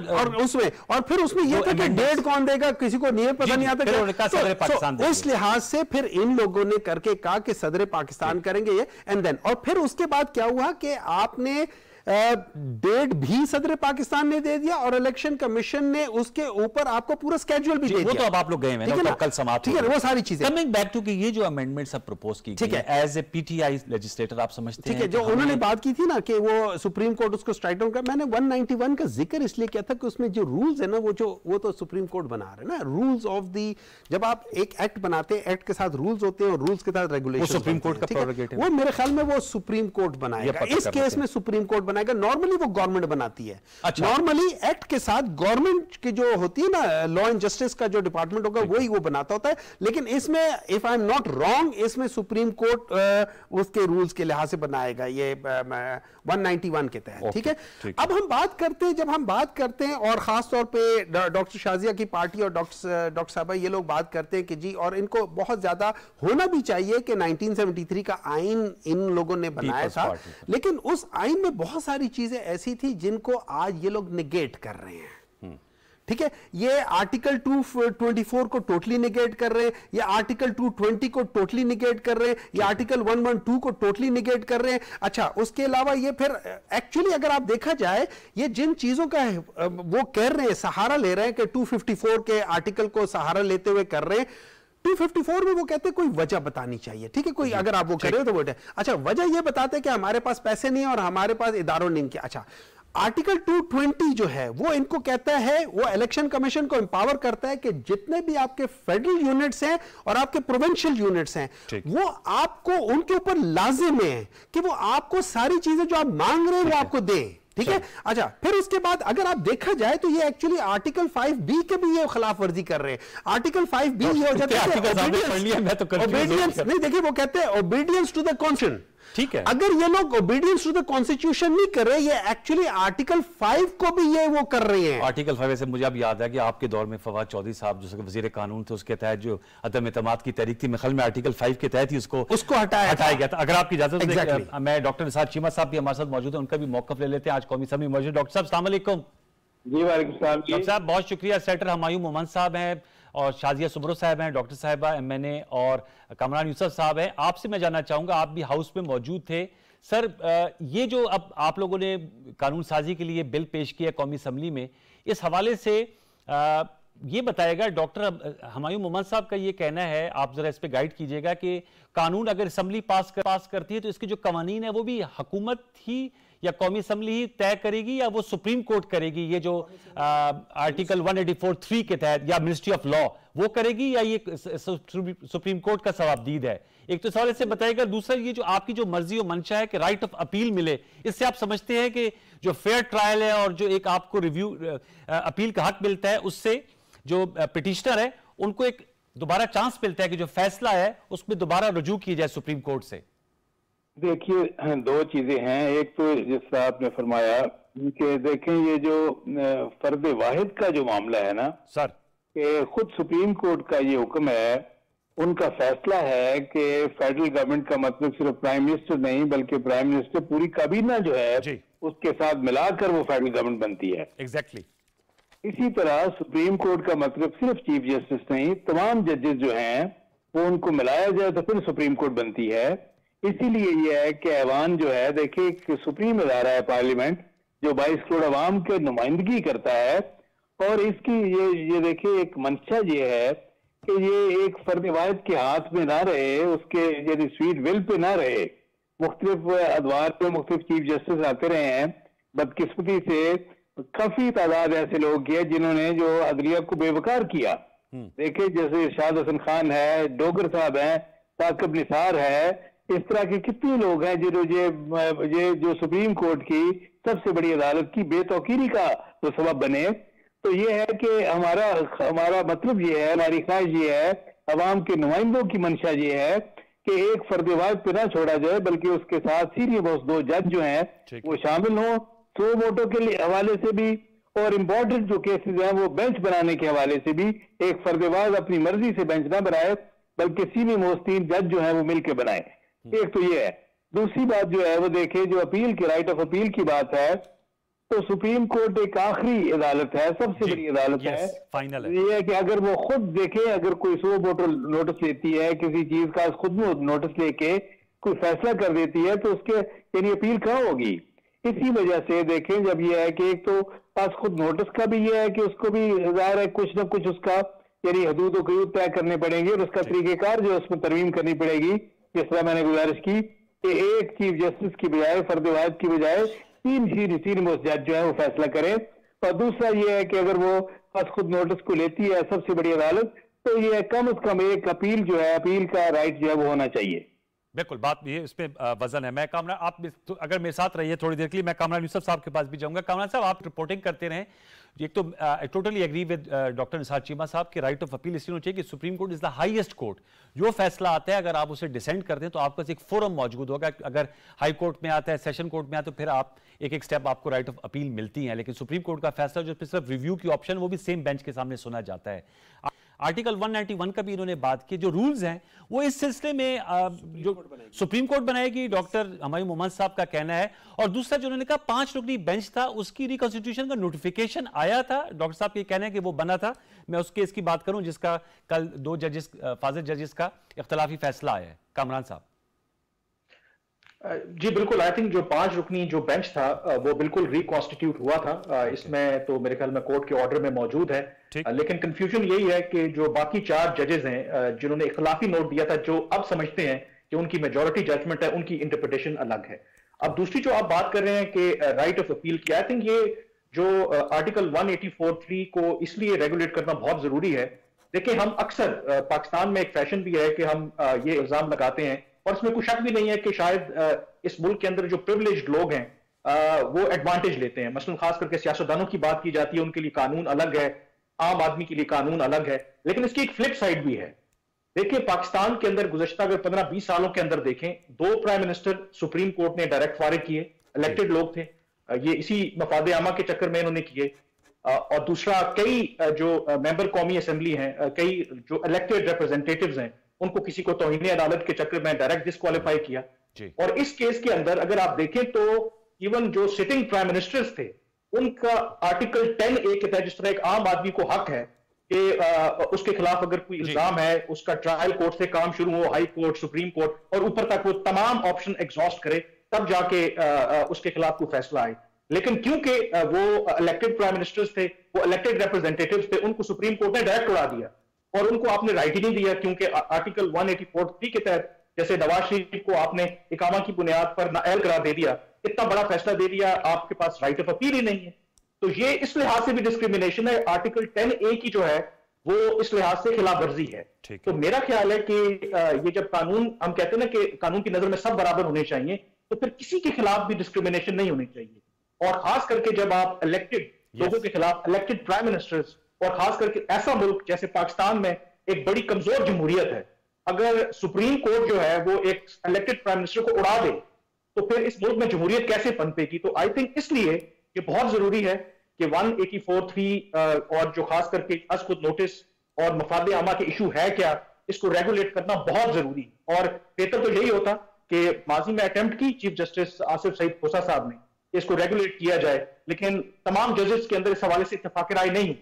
और उसमें और फिर उसमें ये था कि डेट कौन देगा, किसी को नहीं पता नहीं आता, तो उस लिहाज से फिर इन लोगों ने करके कहा कि सदर पाकिस्तान करेंगे ये, एंड देन और फिर उसके बाद क्या हुआ कि आपने डेट भी सदर पाकिस्तान ने दे दिया और इलेक्शन कमीशन ने उसके ऊपर आपको पूरा स्केड्यूल भी दे दिया। वो तो अब आप लोग गए हैं ना, कल समाप्त, ठीक है, वो सारी चीजें। कमिंग बैक टू कि ये जो अमेंडमेंट्स अब प्रपोज की गई है एज ए पीटीआई लेजिस्लेटर, आप समझते हैं, ठीक है, जो उन्होंने बात की थी ना कि वो सुप्रीम कोर्ट उसको स्ट्राइक डाउन कर, मैंने 191 का जिक्र इसलिए किया था कि उसमें जो रूल्स है ना, वो तो सुप्रीम कोर्ट बना रहे हैं ना, रूल्स ऑफ दी, जब आप एक एक्ट बनाते हैं, एक्ट के साथ रूल्स होते हैं और रूल्स के साथ रेगुलेशन, सुप्रीम कोर्ट का प्रेरोगेटिव, वो मेरे ख्याल में वो सुप्रीम कोर्ट बनाएगा, इस केस में सुप्रीम कोर्ट बनाएगा। नॉर्मली वो गवर्नमेंट बनाती है, नॉर्मली एक्ट के साथ गवर्नमेंट की जो होती है ना, लॉ एंड जस्टिस का जो डिपार्टमेंट होगा वही वो बनाता होता है, लेकिन इसमें if I am not wrong, इसमें सुप्रीम कोर्ट उसके रूल्स के लिहाज से बनाएगा ये 191 के तहत, ठीक है। अब हम बात करते हैं, जब हम बात करते हैं और खास तौर पे डॉक्टर शाजिया की पार्टी और डॉक्टर साहबा ये लोग बात करते हैं कि जी, और इनको बहुत ज्यादा होना भी चाहिए कि 1973 का आइन इन लोगों ने बनाया था, लेकिन उस आइन में बहुत सारी चीजें ऐसी थी जिनको आज ये लोग निगेट कर रहे हैं, ठीक है। ये आर्टिकल 224 को टोटली निगेट कर रहे हैं, ये आर्टिकल 220 को टोटली निगेट कर रहे हैं, ये आर्टिकल 112 को टोटली निगेट कर रहे हैं। अच्छा, उसके अलावा ये फिर एक्चुअली अगर आप देखा जाए, ये जिन चीजों का वो कह रहे हैं, सहारा ले रहे हैं कि 254 के आर्टिकल को सहारा लेते हुए कर रहे हैं, 254 में वो कहते हैं कोई वजह बतानी चाहिए, ठीक है, कोई अगर आप वो कर रहे हो तो वो, अच्छा, वजह ये बताते हैं कि हमारे पास पैसे नहीं है और हमारे पास इदारों नहीं किया। अच्छा, आर्टिकल 220 जो है वो इनको कहता है, वो इलेक्शन कमीशन को एम्पावर करता है कि जितने भी आपके फेडरल यूनिट्स हैं और आपके प्रोविंशियल यूनिट्स हैं, वो आपको उनके ऊपर लाजिम है कि वो आपको सारी चीजें जो आप मांग रहे हैं वो आपको दें, ठीक है। अच्छा, फिर उसके बाद अगर आप देखा जाए तो ये एक्चुअली आर्टिकल 5B के भी ये खिलाफ वर्जी कर रहे हैं। आर्टिकल 5B ये हो जाता है ओबीडियंस, नहीं, देखिए वो कहते हैं ओबीडियंस टू द कॉन्स्टिट्यूशन, ठीक है। अगर ये लोग ओबीडियंस टू द कॉन्स्टिट्यूशन नहीं कर रहे, ये एक्चुअली आर्टिकल 5 को भी ये वो कर रहे हैं। आर्टिकल 5 से मुझे अब याद है कि आपके दौर में फवाद चौधरी साहब जो वजीर कानून थे, उसके तहत जो अदम एतमाद की तहरीक थी, ख्याल में आर्टिकल 5 के तहत ही उसको हटाया गया था। अगर आपकी इजाजत हो, मैं डॉक्टर निसार चीमा साहब भी हमारे साथ मौजूद है, उनका भी मौकफ ले लेते हैं। आज कौमी असम्बली मौजूद डॉक्टर साहब, अस्सलाम वालेकुम। जी वालेकुम सलाम। डॉक्टर साहब बहुत शुक्रिया। सेनेटर हुमायूं मोहम्मद साहब हैं और शाजिया सुब्रो साहब हैं, डॉक्टर साहिबा MNA और कमरान यूसुफ साहब हैं। आपसे मैं जानना चाहूंगा, आप भी हाउस में मौजूद थे सर, ये जो अब आप लोगों ने कानून साजी के लिए बिल पेश किया कौमी असम्बली में, इस हवाले से ये बताएगा, डॉक्टर हुमायूं मोहम्मद साहब का ये कहना है, आप जरा इस पे गाइड कीजिएगा कि कानून अगर असम्बली पास करती है तो इसके जो कवानीन है वो भी हुकूमत ही या कौमी असम्बली ही तय करेगी या वो सुप्रीम कोर्ट करेगी, ये जो आर्टिकल 184(3) के तहत, या मिनिस्ट्री ऑफ लॉ वो करेगी या ये सुप्रीम कोर्ट का सवाबदीद है? एक तो सवाल इससे बताएगा। दूसरा, ये जो आपकी जो मर्जी और मंशा है कि राइट ऑफ अपील मिले, इससे आप समझते हैं कि जो फेयर ट्रायल है और जो एक आपको रिव्यू अपील का हक मिलता है, उससे जो पिटिशनर है उनको एक दोबारा चांस मिलता है कि जो फैसला है उसमें दोबारा रुजू की जाए सुप्रीम कोर्ट से। देखिए, दो चीजें हैं। एक तो जिस आपने फरमाया कि देखें, ये जो फर्द वाहिद का जो मामला है ना सर, कि खुद सुप्रीम कोर्ट का ये हुक्म है, उनका फैसला है कि फेडरल गवर्नमेंट का मतलब सिर्फ प्राइम मिनिस्टर नहीं बल्कि प्राइम मिनिस्टर पूरी काबीना जो है जी, उसके साथ मिलाकर वो फेडरल गवर्नमेंट बनती है। एग्जैक्टली। इसी तरह सुप्रीम कोर्ट का मतलब सिर्फ चीफ जस्टिस नहीं, तमाम जजेस जो हैं वो उनको मिलाया जाए तो फिर सुप्रीम कोर्ट बनती है। इसीलिए ये है कि ऐवान जो है, देखिए एक सुप्रीम अदारा है पार्लियामेंट जो 22 करोड़ अवाम के नुमाइंदगी करता है, और इसकी ये देखिए एक मंशा ये है कि ये एक फर्द वाहिद के हाथ में ना रहे, उसके यानी स्वीट विल पे ना रहे। मुख्तलिफ अदवार पे मुख्तलिफ चीफ जस्टिस आते रहे हैं। बदकिस्मती से काफी तादाद ऐसे लोग हैं जिन्होंने जो अदलिया को बेवकार किया। देखिए जैसे इरशाद हसन खान है, डोगर साहब हैं, साकिब निसार है, इस तरह के कितने लोग हैं जिन्होंने ये जो सुप्रीम कोर्ट की सबसे बड़ी अदालत की बेतौकीरी का तो सबब बने। तो ये है कि हमारा मतलब ये है, हमारी ख्वाहिश ये है, अवाम के नुमाइंदों की मंशा ये है कि एक फर्द वाहिद पे ना छोड़ा जाए बल्कि उसके साथ सीनियर मोस्ट 2 जज जो हैं वो शामिल हों, 100 वोटों के हवाले से भी, और इम्पोर्टेंट जो केसेस हैं वो बेंच बनाने के हवाले से भी एक फर्द वाहिद अपनी मर्जी से बेंच ना बनाए बल्कि सीनियर मोस्ट 3 जज जो है वो मिलकर बनाए। एक तो ये है। दूसरी बात जो है वो देखे, जो अपील की राइट ऑफ अपील की बात है, तो सुप्रीम कोर्ट एक आखिरी अदालत है, सबसे बड़ी अदालत है, फाइनल है। ये है कि अगर वो खुद देखे, अगर कोई 100 वोटर नोटिस लेती है किसी चीज का, खुद नोटिस लेके कोई फैसला कर देती है तो उसके यानी अपील कहाँ होगी। इसी वजह से देखें, जब ये है कि एक तो पास खुद नोटिस का भी ये है कि उसको भी जाहिर है कुछ ना कुछ उसका यानी हदूद और कयूद तय करने पड़ेंगे और उसका तरीकेकार जो है उसमें तरमीम करनी पड़ेगी। जिस तरह मैंने गुजारिश की कि एक चीफ जस्टिस की बजाय, फर्द वाहिद की बजाय 3 मोस्ट जज जो है वो फैसला करें। और दूसरा ये है कि अगर वो बस खुद नोटिस को लेती है सबसे बड़ी अदालत, तो ये कम से कम एक अपील जो है, अपील का राइट जो है वो होना चाहिए। बिल्कुल, बात ये इसमें वजन है। मैं कामरान, आप तो अगर मेरे साथ रहिए थोड़ी देर के लिए, मैं कामरान यूसुफ साहब के पास भी जाऊंगा। कामरान साहब, आप रिपोर्टिंग करते रहें। एक तो I totally agree with doctor Nisar Cheema साहब कि राइट ऑफ अपील इसलिए होना चाहिए कि supreme court is the highest court. जो फैसला आता है अगर आप उसे डिसेंड करते हैं तो आपके पास एक फोरम मौजूद होगा। अगर हाई कोर्ट में आता है, सेशन कोर्ट में आता है, तो फिर आप एक स्टेप आपको राइट ऑफ अपील मिलती है। लेकिन सुप्रीम कोर्ट का फैसला जो सिर्फ रिव्यू की ऑप्शन, वो भी सेम बेंच के सामने सुना जाता है। आर्टिकल 191 का भी इन्होंने बात की। जो रूल्स हैं वो इस सिलसिले में जो सुप्रीम कोर्ट बनाएगी, डॉक्टर हमायूं मोहम्मद साहब का कहना है। और दूसरा जो उन्होंने कहा 5 रुकनी बेंच था, उसकी रिकॉन्स्टिट्यूशन का नोटिफिकेशन आया था। डॉक्टर साहब ये कहना है कि वो बना था। मैं उस केस की बात करूं जिसका कल 2 जजेस, फाजिल जजेस का इख्तलाफी फैसला आया है। कामरान साहब। जी बिल्कुल, आई थिंक जो 5 रुकनी जो बेंच था वो बिल्कुल रिकॉन्स्टिट्यूट हुआ था। इसमें तो मेरे ख्याल में कोर्ट के ऑर्डर में मौजूद है। लेकिन कंफ्यूजन यही है कि जो बाकी 4 जजेस हैं जिन्होंने इख्तलाफी नोट दिया था, जो अब समझते हैं कि उनकी मेजॉरिटी जजमेंट है, उनकी इंटरप्रिटेशन अलग है। अब दूसरी जो आप बात कर रहे हैं कि राइट ऑफ अपील की, आई थिंक ये जो आर्टिकल 184(3) को इसलिए रेगुलेट करना बहुत जरूरी है। देखिए, हम अक्सर पाकिस्तान में एक फैशन भी है कि हम ये इल्जाम लगाते हैं, और इसमें कोई शक भी नहीं है कि शायद इस मुल्क के अंदर जो प्रिविलेज्ड लोग हैं वो एडवांटेज लेते हैं। मसलन खास करके सियासतदानों की बात की जाती है, उनके लिए कानून अलग है, आम आदमी के लिए कानून अलग है। लेकिन इसकी एक फ्लिप साइड भी है। देखिए, पाकिस्तान के अंदर गुज़श्ता अगर 15-20 सालों के अंदर देखें, 2 प्राइम मिनिस्टर सुप्रीम कोर्ट ने डायरेक्ट फारिग किए, इलेक्टेड लोग थे, ये इसी मफाद आमा के चक्कर में इन्होंने किए। और दूसरा, कई जो मेंबर कौमी असेंबली हैं, कई जो इलेक्टेड रिप्रेजेंटेटिव्स हैं, उनको किसी को तौहीन अदालत के चक्कर में डायरेक्ट डिस्क्वालीफाई किया। और इस केस के अंदर अगर आप देखें तो इवन जो सिटिंग प्राइम मिनिस्टर्स थे, उनका आर्टिकल 10A के तहत जिस तरह एक आम आदमी को हक है कि उसके खिलाफ अगर कोई इल्जाम है, उसका ट्रायल कोर्ट से काम शुरू हो, हाई कोर्ट, सुप्रीम कोर्ट और ऊपर तक, वो तमाम ऑप्शन एग्जॉस्ट करे, तब जाके उसके खिलाफ कोई फैसला आए। लेकिन क्योंकि वो इलेक्टेड प्राइम मिनिस्टर्स थे, वो इलेक्टेड रिप्रेजेंटेटिव्स थे, उनको सुप्रीम कोर्ट ने डायरेक्ट उड़ा दिया और उनको आपने राइट ही नहीं दिया। क्योंकि आर्टिकल 184(3) के तहत जैसे नवाज शरीफ को आपने इकामा की बुनियाद पर नाअहल करार दे दिया, इतना बड़ा फैसला दे दिया, आपके पास राइट ऑफ अपील ही नहीं है। तो ये इस लिहाज से भी डिस्क्रिमिनेशन है। आर्टिकल 10A की जो है वो इस लिहाज से खिलाफ वर्जी है। तो मेरा ख्याल है कि ये जब कानून, हम कहते हैं ना कि कानून की नजर में सब बराबर होने चाहिए, तो फिर किसी के खिलाफ भी डिस्क्रिमिनेशन नहीं होनी चाहिए। और खास करके जब आप इलेक्टेड लोगों के खिलाफ इलेक्टेड प्राइम मिनिस्टर्स, और खास करके ऐसा मुल्क जैसे पाकिस्तान में एक बड़ी कमजोर जमहूरियत है, अगर सुप्रीम कोर्ट जो है वो एक इलेक्टेड प्राइम मिनिस्टर को उड़ा दे तो फिर इस मुल्क में जमहूरियत कैसे पनपेगी। तो आई थिंक इसलिए ये बहुत जरूरी है कि 184(3) और जो खास करके अस खुद नोटिस और मफाद आमा के इशू है क्या, इसको रेगुलेट करना बहुत जरूरी। और बेहतर तो यही होता कि माजी में अटेम्प्ट की चीफ जस्टिस आसिफ सईद खोसा साहब ने इसको रेगुलेट किया जाए, लेकिन तमाम जजेस के अंदर इस हवाले से इत्तेफाक राय नहीं।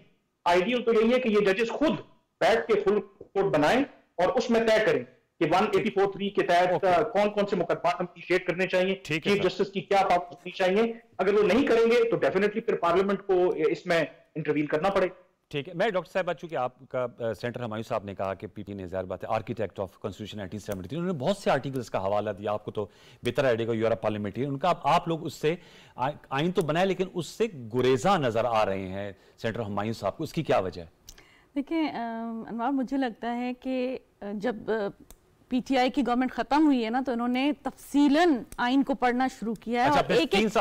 आइडियल तो यही है कि ये जजेस खुद बैठ के फुल कोर्ट बनाएं और उसमें तय करें कि 184(3) के तहत कौन कौन से मुकदमा इनिशिएट करने चाहिए, चीफ जस्टिस की क्या पावर होनी चाहिए। अगर वो नहीं करेंगे तो डेफिनेटली फिर पार्लियामेंट को इसमें इंटरवीन करना पड़ेगा। ठीक है, मैं डॉक्टर साहब, चूंकि आपका सेंटर हुमायूं साहब ने कहा कि पीटी ने ज़ाहिर बात है आर्किटेक्ट ऑफ कॉन्स्टिट्यूशन 1973, उन्होंने बहुत से आर्टिकल्स का हवाला दिया, आपको तो बेहतर आइडिया यूरोप पार्लियामेंटेरियन उनका, आप लोग उससे आइन तो बनाए लेकिन उससे गुरेजा नजर आ रहे हैं सेंटर हुमायूं साहब को, उसकी क्या वजह है? देखिए अनवार, मुझे लगता है कि जब पीटीआई की गवर्नमेंट खत्म हुई है ना तो इन्होंने तफसीलन आइन को पढ़ना शुरू किया है। अच्छा,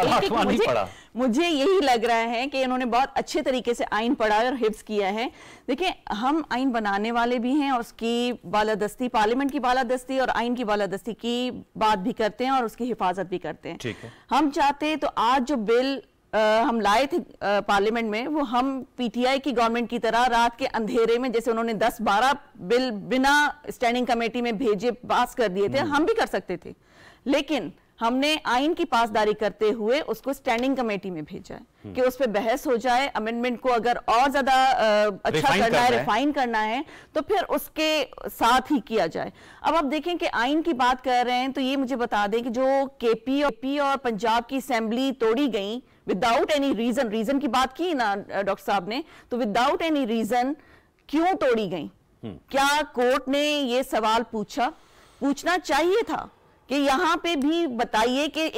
और एक मुझे यही लग रहा है कि इन्होंने बहुत अच्छे तरीके से आइन पढ़ा और हिफ्ज किया है। देखिए, हम आइन बनाने वाले भी हैं और उसकी बालादस्ती, पार्लियामेंट की बालादस्ती और आइन की बालादस्ती की बात भी करते हैं और उसकी हिफाजत भी करते हैं। ठीक है। हम चाहते तो आज जो बिल हम लाए थे पार्लियामेंट में, वो हम पीटीआई की गवर्नमेंट की तरह रात के अंधेरे में, जैसे उन्होंने 10-12 बिल बिना स्टैंडिंग कमेटी में भेजे पास कर दिए थे, हम भी कर सकते थे, लेकिन हमने आइन की पासदारी करते हुए उसको स्टैंडिंग कमेटी में भेजा है कि उस पर बहस हो जाए, अमेंडमेंट को अगर और ज्यादा अच्छा करना है, रिफाइन करना है तो फिर उसके साथ ही किया जाए। अब आप देखें कि आइन की बात कर रहे हैं तो ये मुझे बता दें कि जो केपी और पंजाब की असेंबली तोड़ी गई विदाउट एनी रीजन की बात की ना डॉक्टर साहब ने, तो विदाउट एनी रीजन क्यों तोड़ी गई? क्या कोर्ट ने ये सवाल पूछना चाहिए था कि यहाँ पे भी बताइए कि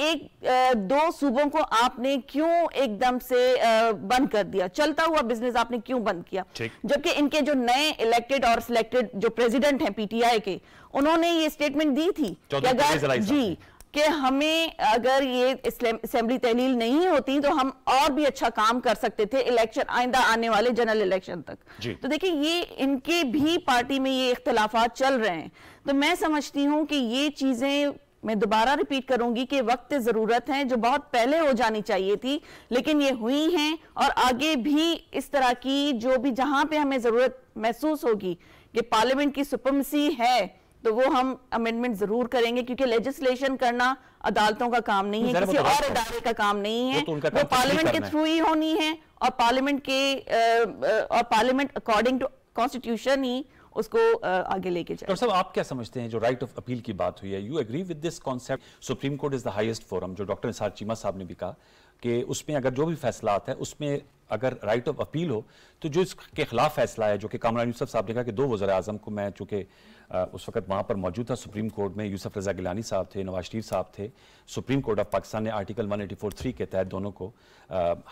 दो सूबों को आपने क्यों एकदम से बंद कर दिया, चलता हुआ बिजनेस आपने क्यों बंद किया, जबकि इनके जो नए इलेक्टेड और सिलेक्टेड जो प्रेसिडेंट हैं पीटीआई के, उन्होंने ये स्टेटमेंट दी थी कि अगर कि हमें अगर ये असेंबली तहलील नहीं होती तो हम और भी अच्छा काम कर सकते थे इलेक्शन, आइंदा आने वाले जनरल इलेक्शन तक। तो देखिए, ये इनके भी पार्टी में ये इख्तलाफात चल रहे हैं। तो मैं समझती हूं कि ये चीजें, मैं दोबारा रिपीट करूंगी कि वक्त जरूरत है जो बहुत पहले हो जानी चाहिए थी, लेकिन ये हुई हैं और आगे भी इस तरह की जो भी जहां पे हमें जरूरत महसूस होगी कि पार्लियामेंट की सुपरमेसी है तो वो हम अमेंडमेंट जरूर करेंगे, क्योंकि लेजिस्लेशन करना अदालतों का काम नहीं है, किसी और इदारे का काम नहीं है, वो पार्लियामेंट के थ्रू ही होनी है और पार्लियामेंट अकॉर्डिंग टू कॉन्स्टिट्यूशन ही उसको आगे लेके जाए। डॉक्टर साहब, आप क्या समझते हैं जो राइट ऑफ अपील की बात हुई है, you agree with this concept? Supreme court is the highest forum, जो डॉक्टर निसार चीमा साहब ने भी कहा कि उसमें अगर जो भी फैसला आता है उसमें अगर राइट ऑफ अपील हो तो जो इसके खिलाफ फैसला है, जो कि कामरान यूसुफ साहब ने कहा कि 2 वज़ीर आज़म को, मैं चूंकि उस वक्त वहाँ पर मौजूद था सुप्रीम कोर्ट में, यूसुफ रज़ा गिलानी साहब थे, नवाज शरीफ साहब थे, सुप्रीम कोर्ट ऑफ पाकिस्तान ने आर्टिकल 184(3) के तहत दोनों को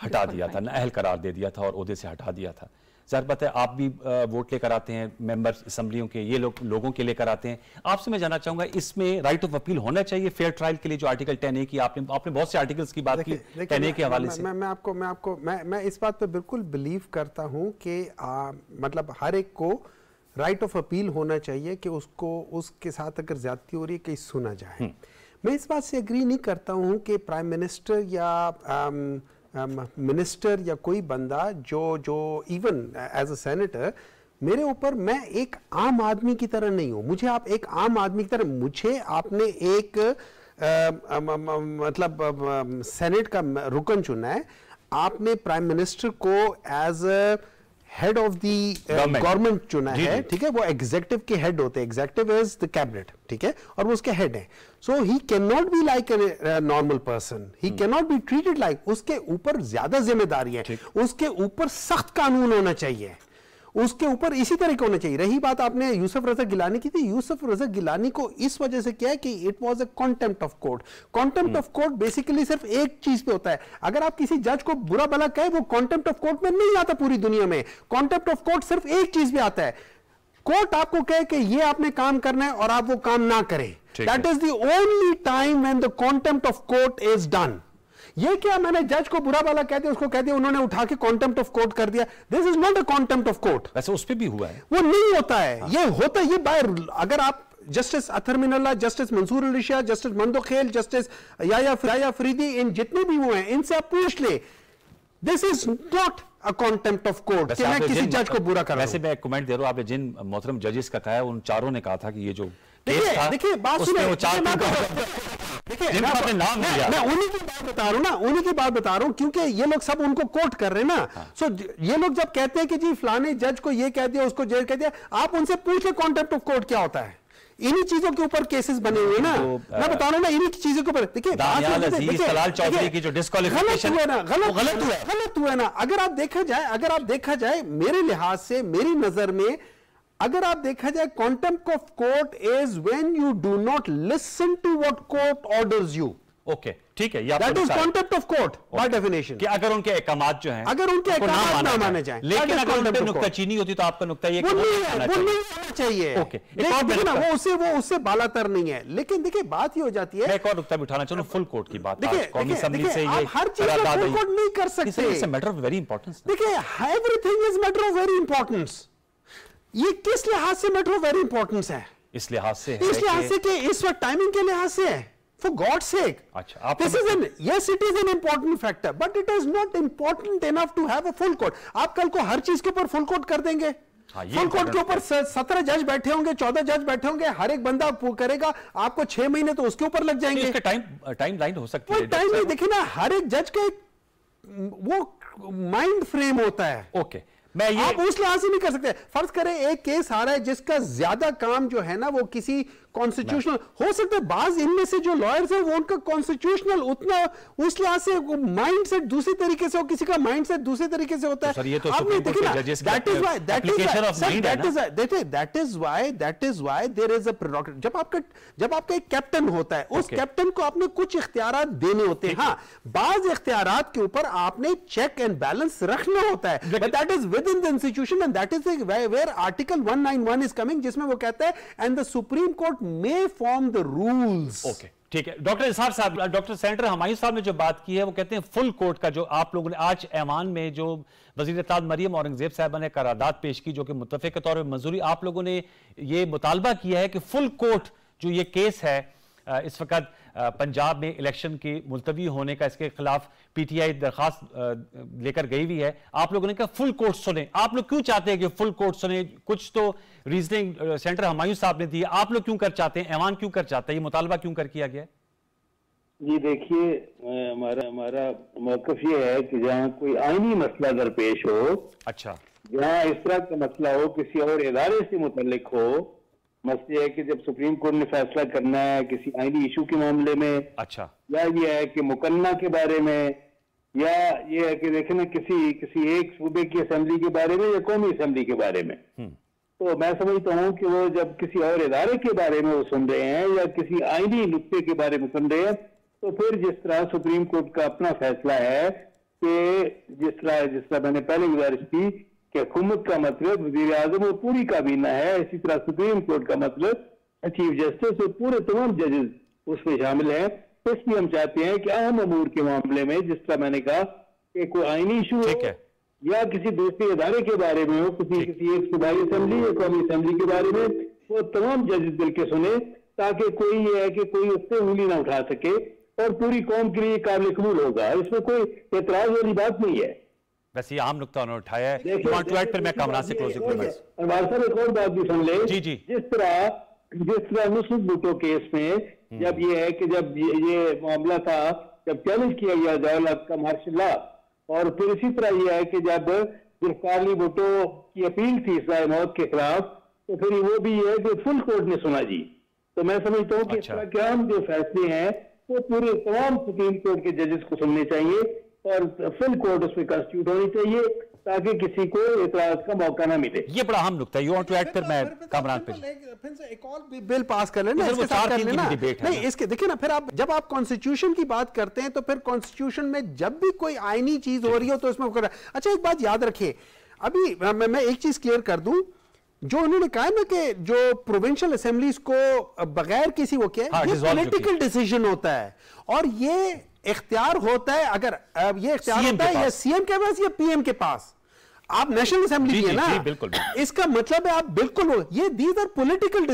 हटा दिया था, नाअहल करार दे दिया था और ओहदे से हटा दिया था। ज़ाहिर बात है आप भी वोट लेकर आते हैं, मेंबर असम्बलियों के, ये लोगों के लेकर आते हैं। आपसे मैं जानना चाहूंगा, इसमें राइट ऑफ अपील होना चाहिए फेयर ट्रायल के लिए? जो आर्टिकल 10A की आपने बहुत से आर्टिकल्स की बात की 10A के हवाले से। मैं इस बात पे बिल्कुल बिलीव करता हूं कि मतलब हर एक को राइट ऑफ अपील होना चाहिए कि उसके साथ अगर ज्यादती हो रही है कि सुना जाए। मैं इस बात से एग्री नहीं करता हूं कि प्राइम मिनिस्टर या मिनिस्टर या कोई बंदा जो इवन एज अ सेनेटर मेरे ऊपर, मैं एक आम आदमी की तरह नहीं हूं, मुझे आप एक आम आदमी की तरह, मुझे आपने एक मतलब सेनेट का रुकन चुना है, आपने प्राइम मिनिस्टर को as a head of the government चुना है, ठीक है, वो एग्जीक्यूटिव के हेड होते हैं, एग्जीक्यूटिव इज द कैबिनेट, ठीक है, और वो उसके हेड है। So he can not be like a normal person, he can not be treated like, उसके ऊपर ज्यादा जिम्मेदारी है, उसके ऊपर सख्त कानून होना चाहिए, उसके ऊपर इसी तरह का होना चाहिए। रही बात आपने यूसुफ रज़ा गिलानी की थी, यूसुफ रज़ा गिलानी को इस वजह से क्या है कि it was a contempt of court. Contempt of court basically सिर्फ एक चीज पे होता है, अगर आप किसी जज को बुरा भला कहे, वो कॉन्टेम्प्ट ऑफ कोर्ट में नहीं आता पूरी दुनिया में। कॉन्टेम्प्ट ऑफ कोर्ट सिर्फ एक चीज पे आता है, कोर्ट आपको कहे कि ये आपने काम करना है और आप वो काम ना करें। That is the only time when the contempt of court is done. ये क्या मैंने जज को बुरा वाला कह दिया, उसको कह दिया, उन्होंने उठा के कॉन्टेम्प्ट ऑफ कोर्ट कर दिया। This is not a contempt of court. वैसे उस पर भी हुआ है, वो नहीं होता है। हाँ। ये होता है, ये बाय, अगर आप justice Athar Minallah, justice Mansoor Ali Shah, justice Mandokhail, justice Yahya Faridi, इन जितने भी वो हैं, इनसे आप पूछ ले, this is not a contempt of court कि मैं किसी जज को बुरा कर रहा हूं। वैसे मैं कमेंट दे रहा हूं, आपने जिन मोहतरम जजेस का कहा है उन चारों ने कहा था कि ये जो देखिए बात सुनिए, वो चार देखिए मैं उन्हीं की बात बता रहा हूं ना, उन्हीं की बात बता रहा हूं, क्योंकि ये लोग सब उनको कोट कर रहे हैं ना। सो ये लोग जब कहते हैं कि जी फलाने जज को ये कह दिया, उसको जेल कह दिया, आप उनसे पूछ ले कॉन्टेम्प्ट ऑफ कोर्ट क्या होता है। इन्हीं चीजों के ऊपर केसेस बने हुए ना, मैं बता रहा हूं ना, इन्हीं चीजों के ऊपर। देखिए तलाल चौधरी की जो डिस्क्वालिफिकेशन हुआ ना, गलत हुआ ना। अगर आप देखा जाए मेरे लिहाज से, मेरी नजर में, अगर आप देखा जाए, contempt of court is when you do not listen to what court orders you. Okay, ठीक है, that is contempt of court by definition. कि अगर उनके अहकामात जो हैं, अगर उनके अहकामात ना माने जाए, लेकिन अगर उन पे नुक्ताचीनी होती तो आपका नुक्ता ये वो नहीं होना चाहिए। ओके, वो उससे बालातर नहीं है। लेकिन देखिए बात ये हो जाती है, मैं एक और नुक्ता भी उठाना चाहूँ, फुल कोर्ट की बात। देखिए आप हर चीज को फुल कोर्ट नहीं कर सकते। It's a matter of very importance. देखिए everything is matter of very importance. ये किस लिहाज से मैटर ऑफ वेरी इंपॉर्टेंस है? इस लिहाज से कि इस वक्त टाइमिंग के लिहाज से है, for God's sake. अच्छा, yes, it is an important factor, but it is not important enough to have a full court. आप कल को हर चीज के ऊपर फुल कोर्ट कर देंगे। फुल कोर्ट के ऊपर 17 जज बैठे होंगे, 14 जज बैठे होंगे, हर एक बंदा करेगा, आपको 6 महीने तो उसके ऊपर लग जाएंगे। टाइम लाइन हो सकती है, टाइम नहीं। देखिए ना, हर एक जज का वो माइंड फ्रेम होता है। ओके, आप उस लिहाज से नहीं कर सकते। फर्ज करें एक केस आ रहा है जिसका ज्यादा काम जो है ना वो किसी कॉन्स्टिट्यूशनल हो सकता है, बाज इनमें से जो लॉयर्स हैं वो उनका कॉन्स्टिट्यूशनल उतना उस लिहाज से माइंड सेट दूसरी तरीके से हो, किसी का माइंड सेट दूसरे तरीके से होता है। आपने देखिए ना, that is why there is a prerogative. जब आपका एक कैप्टन होता है, उस कैप्टन को आपने कुछ इख्तियारात देने होते हैं। हाँ, बाज इख्तियारात के ऊपर आपने चेक एंड बैलेंस रखना होता है, but that is with in the institution and that is where article 191 is coming, जिसमें वो कहता है and the supreme court may form the rules. Okay, ठीक है। डॉक्टर इसार साहब, डॉक्टर सेनेटर हमायूं साहब ने जो बात की है वो कहते हैं फुल कोर्ट का, जो आप लोगों ने आज ऐवान में जो वजीर इत्तेलात मरियम औरंगजेब साहबा ने करारदाद पेश की, जो कि मुत्तफिक के तौर पर मंजूरी, आप लोगों ने ये मुतालबा किया है कि फुल कोर्ट जो ये केस है इस वक्त पंजाब में इलेक्शन के मुलतवी होने का, इसके खिलाफ पीटीआई दरखास्त लेकर गई हुई है। आप लोगों ने कहा फुल कोर्ट सुने। आप लोग क्यों चाहते हैं कि फुल कोर्ट सुने? कुछ तो रीजनिंग सेंटर हमायूं साहब ने दी है, आप लोग क्यों कर चाहते हैं, ऐवान क्यों कर चाहता है, ये मुतालबा क्यों कर किया गया? जी देखिए, हमारा मौक़िफ़ ये है कि जहाँ कोई आईनी मसला दरपेश हो, अच्छा, जहाँ इस तरह का मसला हो, किसी और इदारे से मुतल्लिक हो, मसले है कि जब सुप्रीम कोर्ट ने फैसला करना है किसी आईनी इशू के मामले में, अच्छा, या ये है कि मुकन्ना के बारे में, या ये है कि देखें ना किसी एक सूबे की असेंबली के बारे में या कौमी असेंबली के बारे में, तो मैं समझता हूँ कि वो जब किसी और इदारे के बारे में वो सुन रहे हैं या किसी आईनी नुक्ते के बारे में सुन रहे हैं, तो फिर जिस तरह सुप्रीम कोर्ट का अपना फैसला है कि जिस तरह मैंने पहले गुजारिश की कि हुकूमत का मतलब वज़ीर आज़म और पूरी काबीना है, इसी तरह सुप्रीम कोर्ट का मतलब चीफ जस्टिस और पूरे तमाम जजेस उसमें शामिल हैं। तो इसलिए हम चाहते हैं कि अहम अमूर के मामले में, जिस तरह मैंने कहा कि कोई आईनी इशू हो या किसी दूसरे इदारे के बारे में हो, किसी एक सूबाई असेंबली या कौमी असेंबली के बारे में, वो तमाम जजेस मिल के सुने, ताकि कोई ये है कि कोई उस पर उंगली ना उठा सके और पूरी कौम के लिए काबिल कबूल होगा। इसमें कोई एतराज वाली बात नहीं है। वैसे ये आम नुक्ता उन्होंने उठाया है। फिर मैं कामरान से क्लोजिंग करूंगा। हमारे साहब एक और बात भी सुन ले। जी जी, जिस तरह मुस्लिम भुट्टो केस में जब ये है कि जब ये मामला था, जब चैलेंज किया गया दौलत का मार्शल लॉ, और फिर इसी तरह यह है कि जब जुल्फिकार भुट्टो की अपील थी सज़ाए मौत के खिलाफ, तो फिर वो भी है कि फुल कोर्ट ने सुना जी। तो मैं समझता हूँ कि इस तरह के आम जो फैसले हैं वो पूरे तमाम सुप्रीम कोर्ट के जजेस को सुनने चाहिए और फुल कोर्ट उसमें कंस्टिट्यूट होनी चाहिए, ताकि किसी को इतराज का मौका ना मिले। ये बड़ा अहम नुक्ता है। You want to add? फिर मैं कामरान पे फिर से एक और बिल पास कर लेना, इसके साथ कर लेना। नहीं, इसके देखिए ना, फिर आप जब आप कॉन्स्टिट्यूशन की बात करते हैं तो फिर कॉन्स्टिट्यूशन में जब भी कोई आईनी चीज हो रही हो तो उसमें अच्छा, एक बात याद रखिए, अभी मैं एक चीज क्लियर कर दूं, जो उन्होंने कहा ना कि जो प्रोविंशियल असेंबलीज को बगैर किसी वो क्या है, ये पॉलिटिकल डिसीजन होता है, और ये इख्तियार होता है, अगर ये इख्तियार होता है या सीएम के पास या पीएम के पास, आप नेशनल असेंबली की है ना, बिल्कुल। इसका मतलब है आप बिल्कुल ये these are political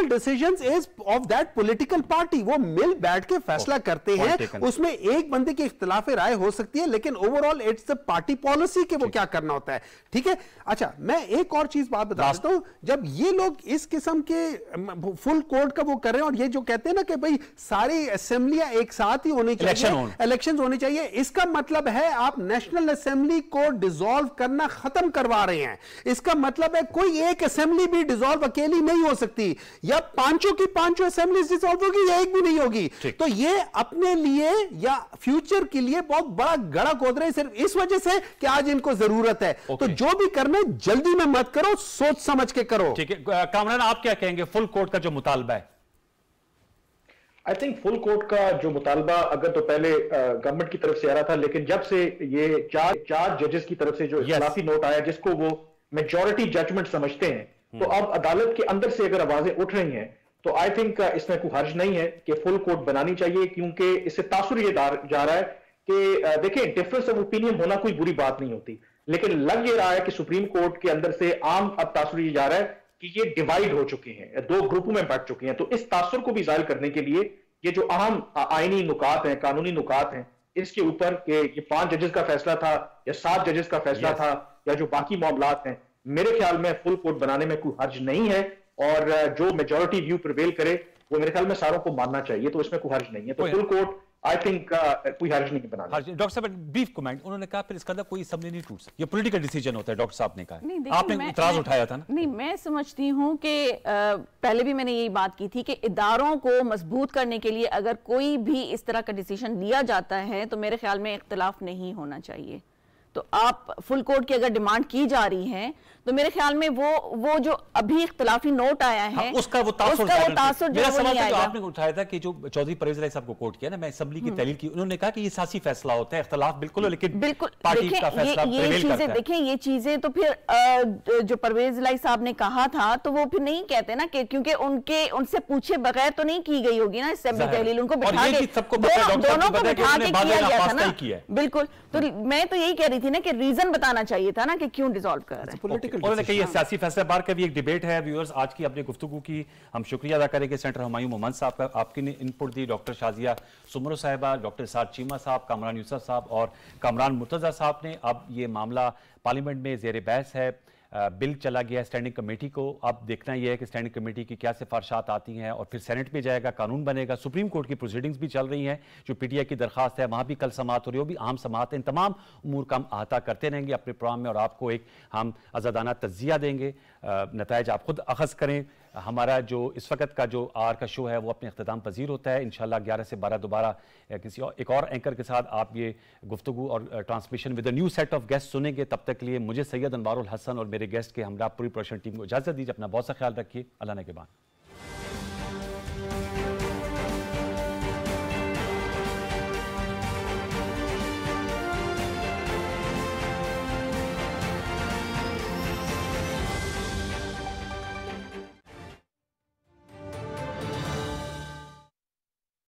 decisions is of that political party. वो मिल बैठ के फैसला करते हैं, उसमें एक बंदे की इख्तिलाफ राय हो सकती है, लेकिन overall it's the party policy के वो क्या करना होता है। ठीक है, अच्छा मैं एक और चीज बात बता देता हूं, जब ये लोग इस किस्म के फुल कोर्ट का वो कर रहे हैं और ये जो कहते हैं ना कि भाई सारी असेंबलियां एक साथ ही होनी चाहिए, इलेक्शन होनी चाहिए, इसका मतलब है आप नेशनल असेंबली को डिसॉल्व करना खत्म करवा रहे हैं। इसका मतलब है कोई एक असेंबली भी डिसॉल्व अकेली नहीं हो सकती, या पांचों की पांचों असेंबलीज डिसॉल्व होगी या एक भी नहीं होगी। तो ये अपने लिए या फ्यूचर के लिए बहुत बड़ा गड़ा खोद रहे हैं, सिर्फ इस वजह से कि आज इनको जरूरत है। तो जो भी करना है जल्दी में मत करो, सोच समझ के करो। ठीक है कामरान, आप क्या कहेंगे फुल कोर्ट का जो मुतालबा है? आई थिंक फुल कोर्ट का जो मुतालबा अगर तो पहले गवर्नमेंट की तरफ से आ रहा था, लेकिन जब से ये चार जजेस की तरफ से जो इख्तिलाफी नोट आया जिसको वो मेजॉरिटी जजमेंट समझते हैं, तो अब अदालत के अंदर से अगर आवाजें उठ रही हैं तो आई थिंक इसमें कोई हर्ज नहीं है कि फुल कोर्ट बनानी चाहिए, क्योंकि इससे तासुर ये जा रहा है कि देखिए डिफरेंस ऑफ ओपिनियन होना कोई बुरी बात नहीं होती, लेकिन लग ये रहा है कि सुप्रीम कोर्ट के अंदर से आम अब तासुर ये जा रहा है कि ये डिवाइड हो चुके हैं, दो ग्रुपों में बंट चुके हैं। तो इस तासुर को भी जाहिर करने के लिए ये जो अहम आईनी नुकात हैं, कानूनी नुकात हैं, इसके ऊपर कि ये 5 जजेस का फैसला था या 7 जजेस का फैसला था या जो बाकी मामलात हैं, मेरे ख्याल में फुल कोर्ट बनाने में कोई हर्ज नहीं है, और जो मेजॉरिटी व्यू प्रिवेल करे वो मेरे ख्याल में सारों को मानना चाहिए, तो इसमें कोई हर्ज नहीं है। तो फुल कोर्ट आई थिंक कोई हर्ज नहीं बनाना। डॉक्टर साहब ब्रीफ कमेंट, उन्होंने कहा फिर इसका अंदर कोई असेंबली नहीं टूट सकती, ये पॉलिटिकल डिसीजन होता है, डॉक्टर साहब ने कहा, आपने इतराज उठाया था ना? नहीं, मैं समझती हूं कि पहले भी मैंने यही बात की थी कि इदारों को मजबूत करने के लिए अगर कोई भी इस तरह का डिसीजन लिया जाता है तो मेरे ख्याल में इख्तिलाफ नहीं होना चाहिए। तो आप फुल कोर्ट की अगर डिमांड की जा रही है तो मेरे ख्याल में वो जो अभी इख्तिलाफी नोट आया है उसका वो तासुर मेरा सवाल जो आपने उठाया था कि जो चौधरी परवेज इलाही साहब को कोर्ट किया ना, मैं असेंबली की तहलील की, उन्होंने कहा कि ये सियासी फैसला होता है, इख्तिलाफ बिल्कुल, लेकिन पार्टी का फैसला प्रिवेल करता है। देखिए ये चीजें तो फिर जो परवेज इलाही साहब ने कहा था तो वो फिर नहीं कहते ना, क्योंकि उनसे पूछे बगैर तो नहीं की गई होगी ना असेंबली तहलील, उनको बिठा के दोनों को बिठा के किया गया था ना। बिल्कुल, तो मैं तो यही कह रही थी ना कि रीजन बताना चाहिए था ना कि क्यों डिसॉल्व कर रहे हैं। उन्होंने कहा ये सियासी फैसला बार का भी एक डिबेट है। व्यूअर्स, आज की अपनी गुफ्तगू की हम शुक्रिया अदा करेंगे सेंटर हुमायूं मोहम्मद साहब का, आपकी ने इनपुट दी, डॉक्टर शाजिया सुमरो साहिबा, डॉक्टर साद चीमा साहब, कामरान यूसुफ साहब और कामरान मुर्तजा साहब ने। अब ये मामला पार्लियामेंट में जेर बहस है, बिल चला गया स्टैंडिंग कमेटी को, अब देखना यह है कि स्टैंडिंग कमेटी की क्या सिफारिशात आती हैं और फिर सेनेट में जाएगा, कानून बनेगा। सुप्रीम कोर्ट की प्रोसीडिंग्स भी चल रही हैं, जो पीटीआई की दरखास्त है वहाँ भी कल समाअत हो रही है, वो भी अहम समाअत है। इन तमाम उमूर का हम अहाता करते रहेंगे अपने प्रोग्राम में और आपको एक हम आज़ादाना तज्जिया देंगे, नताइज आप खुद अखज़ करें। हमारा जो इस वक्त का जो आर का शो है वो अपने अख्ताम पजीर होता है, इंशाल्लाह 11 से 12 दोबारा किसी एक और एंकर के साथ आप ये गुफ्तगू और transmission with new set of guest सुनेंगे। तब तक के लिए मुझे सैयद अनवारुल हसन और मेरे गेस्ट के हमरा पूरी प्रोडक्शन टीम को इजाज़त दीजिए। अपना बहुत सा ख्याल रखिए। अल्लाह ने के बाद।